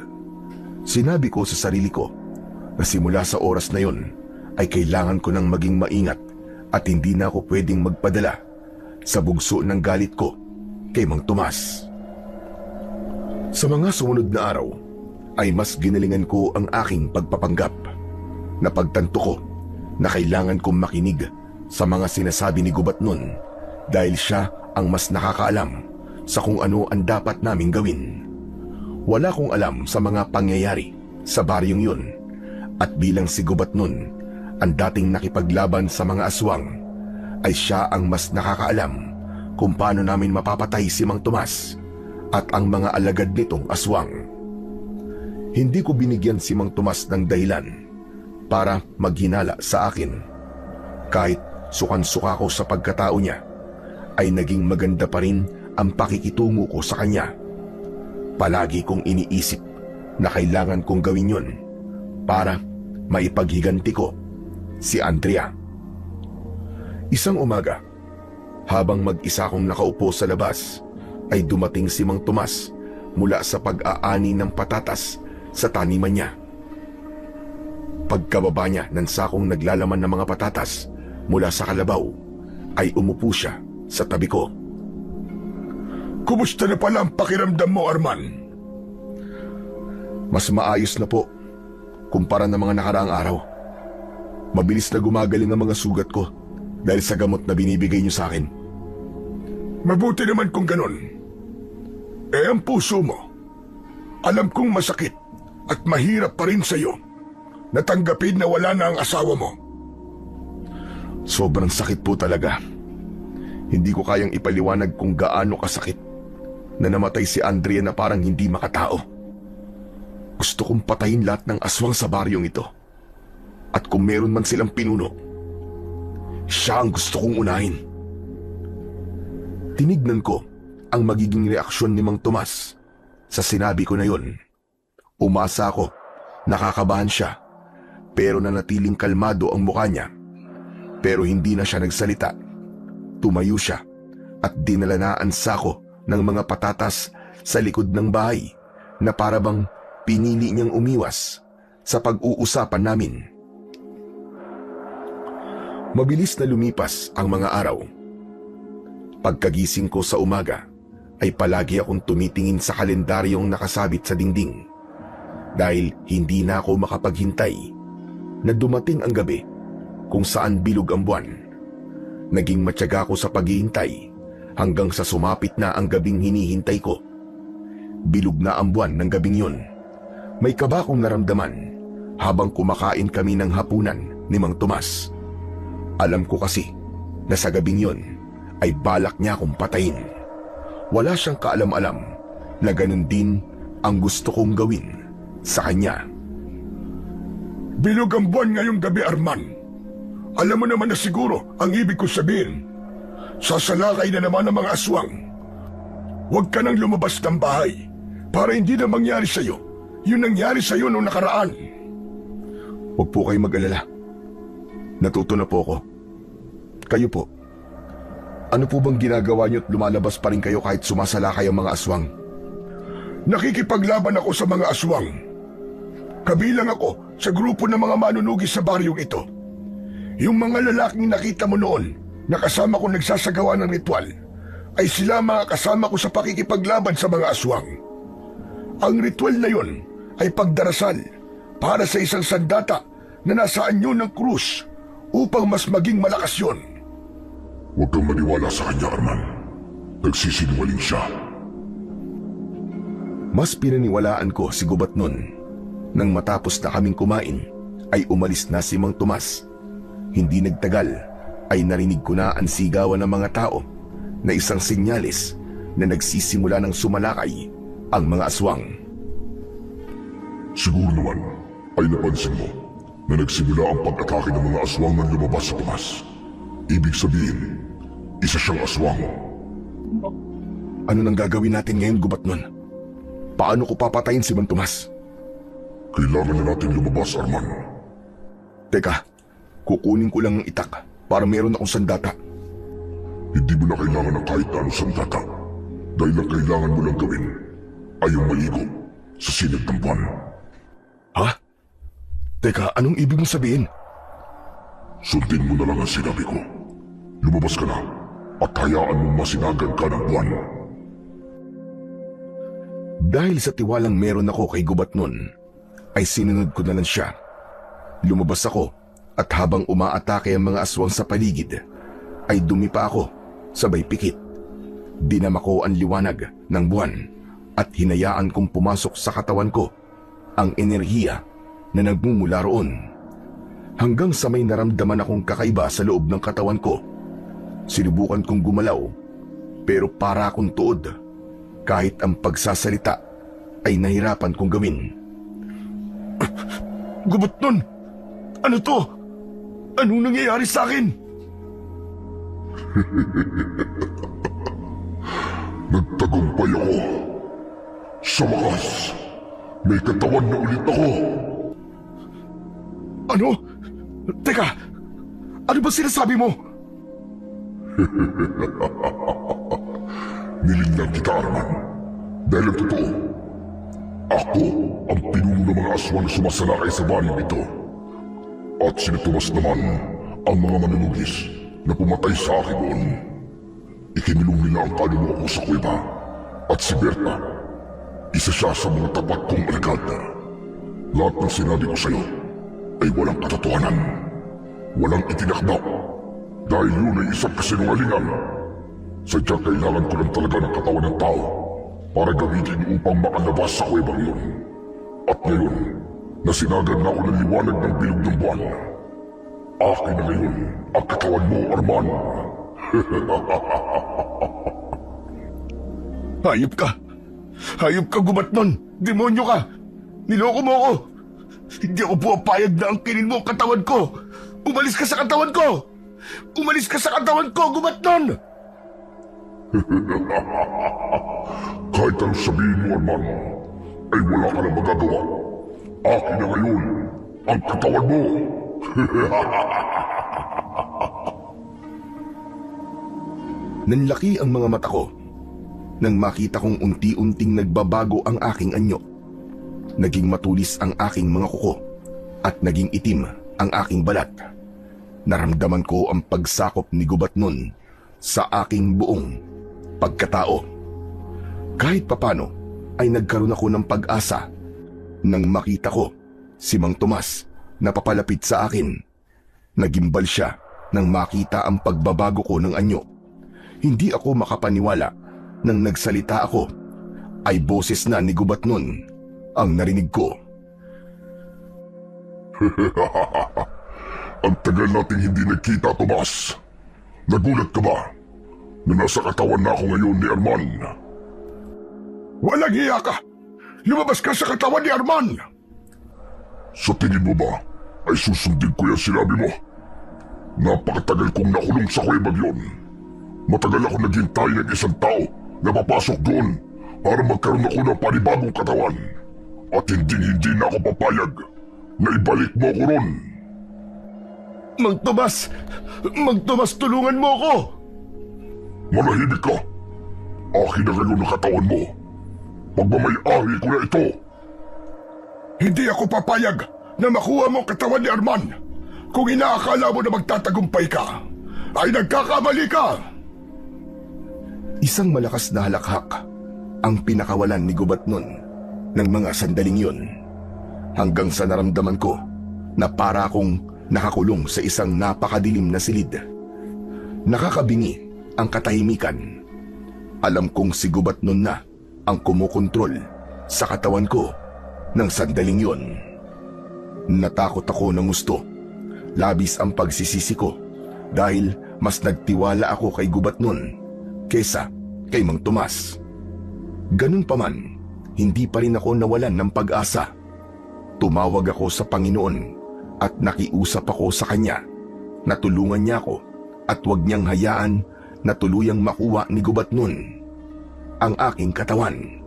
Sinabi ko sa sarili ko na simula sa oras na yon ay kailangan ko nang maging maingat at hindi na ako pwedeng magpadala sa bugso ng galit ko kay Mang Tomas. Sa mga sumunod na araw ay mas ginalingan ko ang aking pagpapanggap. Napagtanto ko na kailangan kong makinig sa mga sinasabi ni Gubatnon dahil siya ang mas nakakaalam sa kung ano ang dapat naming gawin. Wala kong alam sa mga pangyayari sa baryong yun at bilang si Gubatnon ang dating nakipaglaban sa mga aswang ay siya ang mas nakakaalam kung paano namin mapapatay si Mang Tomas at ang mga alagad nitong aswang. Hindi ko binigyan si Mang Tomas ng dahilan para maghinala sa akin. Kahit sukan-suka ko sa pagkatao niya, ay naging maganda pa rin ang pakikitungo ko sa kanya. Palagi kong iniisip na kailangan kong gawin yun para maipaghiganti ko si Andrea. Isang umaga, habang mag-isa akong nakaupo sa labas, ay dumating si Mang Tomas mula sa pag-aani ng patatas sa taniman niya. Pagkababa niya ng sakong naglalaman ng mga patatas mula sa kalabaw, ay umupo siya sa tabi ko. Kumusta na pala ang pakiramdam mo, Arman? Mas maayos na po kumpara ng mga nakaraang araw. Mabilis na gumagaling ang mga sugat ko dahil sa gamot na binibigay niyo sa akin. Mabuti naman kung ganon. Ang puso mo, alam kong masakit at mahirap pa rin sa'yo na tanggapin na wala na ang asawa mo. Sobrang sakit po talaga. Hindi ko kayang ipaliwanag kung gaano kasakit na namatay si Andrea na parang hindi makatao. Gusto kong patayin lahat ng aswang sa baryong ito. At kung meron man silang pinuno, siya ang gusto kong unahin. Tinignan ko ang magiging reaksyon ni Mang Tomas sa sinabi ko na yon. Umasa ako, nakakabahan siya, pero nanatiling kalmado ang mukha niya. Pero hindi na siya nagsalita. Tumayo siya at dinala na ang sako ng mga patatas sa likod ng bahay na parabang pinili niyang umiwas sa pag-uusapan namin. Mabilis na lumipas ang mga araw. Pagkagising ko sa umaga, ay palagi akong tumitingin sa kalendaryong nakasabit sa dingding dahil hindi na ako makapaghintay na dumating ang gabi kung saan bilog ang buwan. Naging matyaga ko sa paghihintay hanggang sa sumapit na ang gabing hinihintay ko. Bilog na ang buwan ng gabing yun. May kaba akong naramdaman habang kumakain kami ng hapunan ni Mang Tomas. Alam ko kasi na sa gabing yun ay balak niya akong patayin. Wala siyang kaalam-alam na ganun din ang gusto kong gawin sa kanya. Bilog ang buwan ngayong gabi, Arman. Alam mo naman na siguro ang ibig ko sabihin. Sasalakay na naman ang mga aswang. Huwag ka nang lumabas ng bahay para hindi na mangyari sa'yo yung nangyari sa'yo noong nakaraan. Huwag po kayo mag-alala. Natuto na po ako. Kayo po, ano po bang ginagawa niyo at lumalabas pa rin kayo kahit sumasalakay ang mga aswang? Nakikipaglaban ako sa mga aswang. Kabilang ako sa grupo ng mga manunugi sa baryong ito. Yung mga lalaking nakita mo noon na kasama ko nagsasagawa ng ritual ay sila mga kasama ko sa pakikipaglaban sa mga aswang. Ang ritual na yon ay pagdarasal para sa isang sandata na nasa anyo ng krus upang mas maging malakas yon. Huwag kang maniwala sa kanya, Arman. Nagsisinungaling siya. Mas pinaniwalaan ko si Gubat nun. Nang matapos na kaming kumain, ay umalis na si Mang Tomas. Hindi nagtagal, ay narinig ko na ang sigawan ng mga tao na isang senyales na nagsisimula ng sumalakay ang mga aswang. Siguro naman ay napansin mo na nagsimula ang pag-atake ng mga aswang nang lumabas sa Tomas. Ibig sabihin, isa siyang aswang. Ano nang gagawin natin ngayon, Gubat nun? Paano ko papatayin si Mang Tomas? Kailangan na natin lumabas, Arman. Teka, kukunin ko lang ang itak para meron akong sandata. Hindi mo na kailangan ng kahit anong sandata dahil ang kailangan mo lang gawin ay ang maligo sa sinag ng buwan. Ha? Teka, anong ibig mong sabihin? Sundin mo na lang ang sinabi ko. Lumabas ka na at hayaan mong masinagan ka ng buwan. Dahil sa tiwalang meron ako kay Gubat nun, ay sinunod ko na lang siya. Lumabas ako at habang umaatake ang mga aswang sa paligid, ay dumipa ako sabay pikit. Dinama ko ang liwanag ng buwan at hinayaan kong pumasok sa katawan ko ang enerhiya na nagmumula roon. Hanggang sa may naramdaman akong kakaiba sa loob ng katawan ko. Sinubukan kong gumalaw pero para akong tuod. Kahit ang pagsasalita ay nahirapan kong gawin. Gubat nun! Ano to? Anong nangyayari sa akin? Nagtagumpay ako. Sa wakas, may katawan na ulit ako. Ano? Teka! Ano ba sinasabi mo? Nilingnan kita, Arman. Dahil ang totoo, ako ang pinuno ng mga aswang na sumasalakay sa baryong ito. At sinitumas naman ang mga manunugis na pumatay sa akin noon. Ikinilong nila ang kaluluwa ko sa kuweba. At si Berta, isa siya sa mga tapat kong alagad. Lahat ng sinabi ko sa'yo ay walang katotohanan. Walang itinakdak. Dahil yun ay isang kasinungalingan. Sadyang kailangan ko lang talaga ng katawan ng tao para gamitin upang makalabas sa kuwebang yun. At ngayon, nasinagan na ako ng liwanag ng bilog ng buwan. Akin na ngayon ang katawan mo, Arman. Hayop ka! Hayop ka, Gubat nun! Demonyo ka! Niloko mo ako! Hindi ako pumapayag na angkinin mo ang katawan ko! Umalis ka sa katawan ko! Umalis ka sa katawan ko, Gubat nun! Kahit anong sabihin mo, Arman, ay wala ka na magagawa. Akin na ngayon ang katawan mo. Nanlaki ang mga mata ko nang makita kong unti-unting nagbabago ang aking anyo. Naging matulis ang aking mga kuko at naging itim ang aking balat. Naramdaman ko ang pagsakop ni Gubat nun sa aking buong pagkatao. Kahit papano ay nagkaroon ako ng pag-asa nang makita ko si Mang Tomas na papalapit sa akin. Nagimbal siya nang makita ang pagbabago ko ng anyo. Hindi ako makapaniwala nang nagsalita ako ay boses na ni Gubat nun ang narinig ko. Ang tagal nating hindi nagkita, Tomas. Nagulat ka ba na nasa katawan na ako ngayon ni Arman? Walang hiya ka! Lumabas ka sa katawan ni Arman! Sa tingin mo ba ay susundin ko yung sinabi mo? Napakatagal kong nakulong sa kuwebang yun. Matagal ako naghintay ng isang tao na papasok doon para magkaroon ako ng panibagong katawan. At hindi na ako papayag na ibalik mo ako ron. Mang Tomas, tulungan mo ako! Manahimik ka. Akin na ngayon ang katawan mo. Pagmamay-ari ko na ito. Hindi ako papayag na makuha mo ang katawan ni Arman. Kung inaakala mo na magtatagumpay ka, ay nagkakamali ka! Isang malakas na halakhak ang pinakawalan ni Gubat nun ng mga sandaling yun. Hanggang sa naramdaman ko na para akong nakakulong sa isang napakadilim na silid. Nakakabingi ang katahimikan. Alam kong si Gubat nun na ang kumukontrol sa katawan ko ng sandaling yun. Natakot ako ng gusto. Labis ang pagsisisi ko dahil mas nagtiwala ako kay Gubat nun kesa kay Mang Tomas. Ganun pa man, hindi pa rin ako nawalan ng pag-asa. Tumawag ako sa Panginoon at nakiusap ako sa Kanya na tulungan niya ako at huwag niyang hayaan na tuluyang makuha ni Gubat nun ang aking katawan.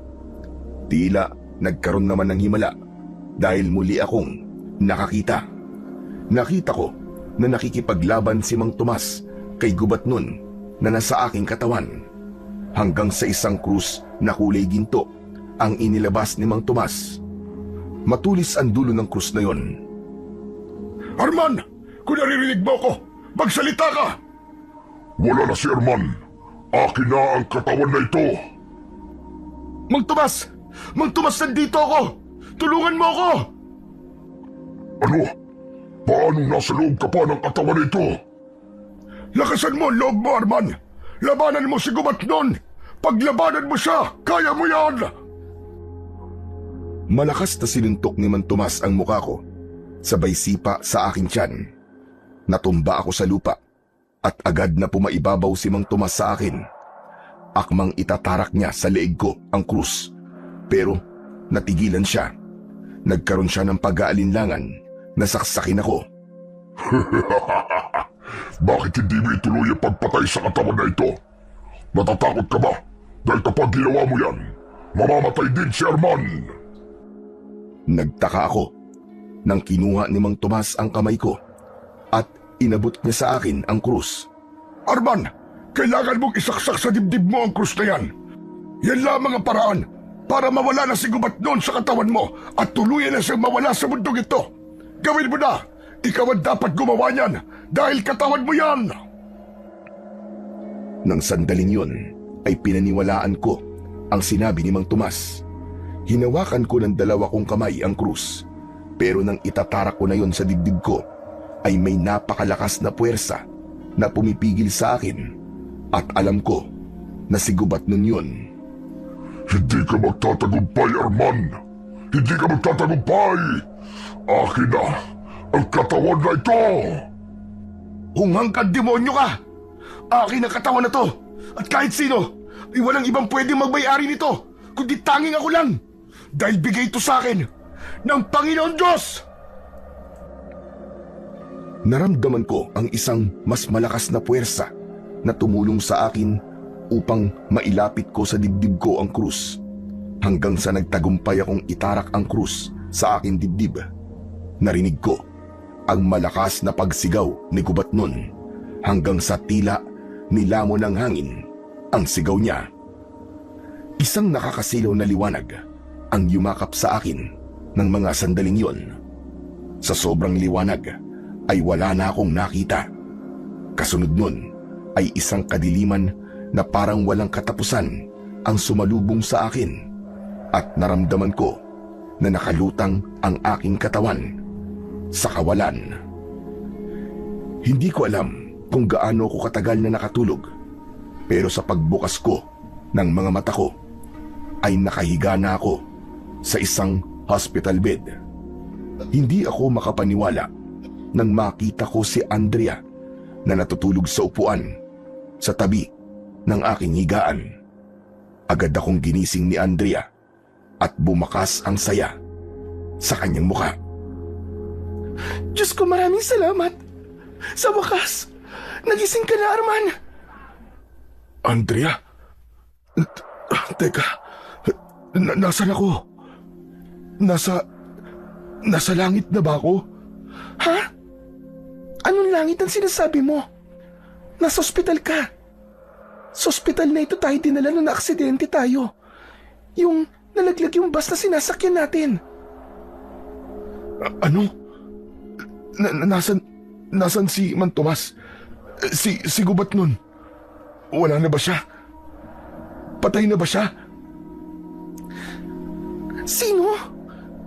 Tila nagkaroon naman ng himala dahil muli akong nakakita. Nakita ko na nakikipaglaban si Mang Tomas kay Gubat nun na nasa aking katawan. Hanggang sa isang krus na kulay ginto ang inilabas ni Mang Tomas. Matulis ang dulo ng krus na yon. Arman! Kung naririnig mo ko, magsalita ka! Wala na si Arman. Akin na ang katawan na ito. Mang Tomas, nandito ako! Tulungan mo ako! Ano? Paano nasa loob ka pa ng katawan na ito? Lakasan mo ang loob mo, Arman! Labanan mo si Gubat nun! Paglabanan mo siya, kaya mo yan! Malakas na sinuntok ni Mang Tomas ang mukha ko, sabay sipa sa aking tiyan. Natumba ako sa lupa at agad na pumaibabaw si Mang Tomas sa akin. Akmang itatarak niya sa leeg ko ang krus, pero natigilan siya. Nagkaroon siya ng pag-aalinlangan na saksakin ako. Bakit hindi mo ituloy ang pagpatay sa katawan na ito? Natatakot ka ba? Dahil kapag ginawa mo yan, mamamatay din si Arman. Nagtaka ako nang kinuha ni Mang Tomas ang kamay ko at inabot niya sa akin ang krus. Arman, kailangan mong isaksak sa dibdib mo ang krus na yan. Yan lamang ang paraan para mawala na si Gubat noon sa katawan mo at tuluyan na siyang mawala sa mundong ito. Gawin mo na! Ikaw ang dapat gumawa niyan dahil katawan mo yan! Nang sandaling yun ay pinaniwalaan ko ang sinabi ni Mang Tomas. Hinawakan ko ng dalawa kong kamay ang krus, pero nang itatarak ko na yon sa dibdib ko ay may napakalakas na puwersa na pumipigil sa akin at alam ko na si Gubat nun yun. Hindi ka magtatagumpay, Arman! Hindi ka magtatagumpay! Akin na ang katawan na ito! Hunghang ka, demonyo ka! Akin ang katawan na to! At kahit sino, ay walang ibang pwedeng magmay-ari nito, kundi tanging ako lang! Dahil bigay ito sa akin ng Panginoon Diyos! Naramdaman ko ang isang mas malakas na puwersa na tumulong sa akin upang mailapit ko sa dibdib ko ang krus. Hanggang sa nagtagumpay akong itarak ang krus sa aking dibdib. Narinig ko ang malakas na pagsigaw ni Gubat nun hanggang sa tila nilamon ng hangin ang sigaw niya. Isang nakakasilaw na liwanag ang yumakap sa akin ng mga sandaling yon. Sa sobrang liwanag ay wala na akong nakita. Kasunod nun ay isang kadiliman na parang walang katapusan ang sumalubong sa akin at naramdaman ko na nakalutang ang aking katawan sa kawalan. Hindi ko alam kung gaano ko katagal na nakatulog, pero sa pagbukas ko ng mga mata ko ay nakahiga na ako sa isang hospital bed. Hindi ako makapaniwala nang makita ko si Andrea na natutulog sa upuan sa tabi ng aking higaan. Agad akong ginising ni Andrea at bumakas ang saya sa kanyang muka. Diyos ko, maraming salamat. Sa wakas, nagising ka na, Arman. Andrea? Teka, nasaan ako? Nasa langit na ba ako? Ha? Anong langit ang sinasabi mo? Nasa ospital ka. Sa ospital na ito tayo dinala nung naaksidente tayo. Yung nalaglag yung bus na sinasakyan natin. Ano? Nasan si Man Tomas? Si Gubat nun? Wala na ba siya? Patay na ba siya? Sino?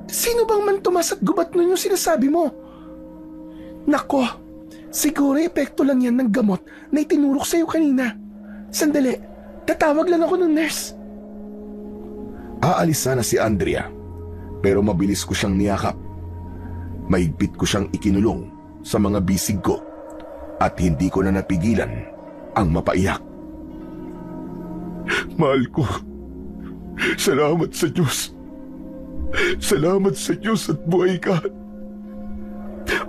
Sino bang Man Tomas at Gubat nun yung sinasabi mo? Nako, siguro epekto lang yan ng gamot na itinurok sa'yo kanina. Sandali, tatawag lang ako ng nurse. Aalis sana si Andrea, pero mabilis ko siyang niyakap. Mahigpit ko siyang ikinulong sa mga bisig ko at hindi ko na napigilan ang mapaiyak. Mahal ko, salamat sa Diyos. Salamat sa Diyos at buhay ka.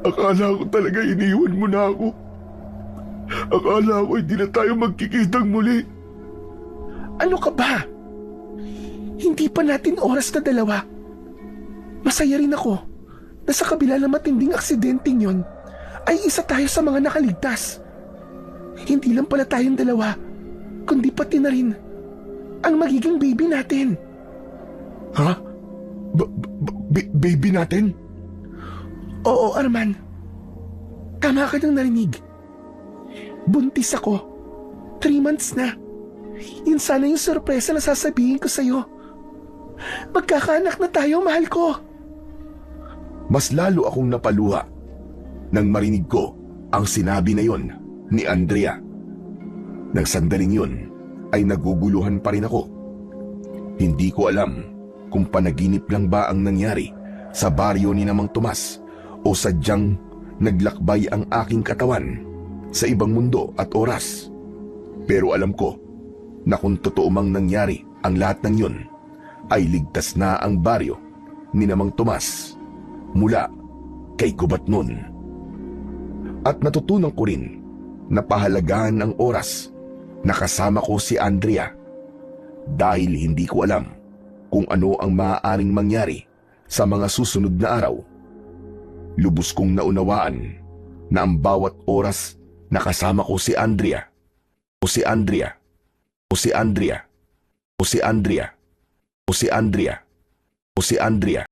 Akala ko talaga iniwan mo na ako. Akala ko hindi na tayo magkikitang muli. Ano ka ba? Hindi pa natin oras na dalawa. Masaya rin ako na sa kabila ng matinding aksidenteng yon ay isa tayo sa mga nakaligtas. Hindi lang pala tayong dalawa, kundi pati na rin ang magiging baby natin. Ha? Baby natin? Oo, Arman. Tama ka nang narinig. Buntis ako. 3 months na. Yun sana yung sorpresa na sasabihin ko sa'yo. Magkakaanak na tayo, mahal ko. Mas lalo akong napaluha nang marinig ko ang sinabi na yon ni Andrea. Nang sandaling yun ay naguguluhan pa rin ako. Hindi ko alam kung panaginip lang ba ang nangyari sa baryo ni Mang Tomas o sadyang naglakbay ang aking katawan sa ibang mundo at oras. Pero alam ko na kung totoo mang nangyari ang lahat ng yun, ay ligtas na ang baryo ni Mang Tomas mula kay Gubat nun. At natutunan ko rin na pahalagahan ang oras na kasama ko si Andrea dahil hindi ko alam kung ano ang maaaring mangyari sa mga susunod na araw. Lubos kong naunawaan na ang bawat oras na kasama ko si Andrea o si Andrea o si Andrea o si Andrea o si Andrea o si Andrea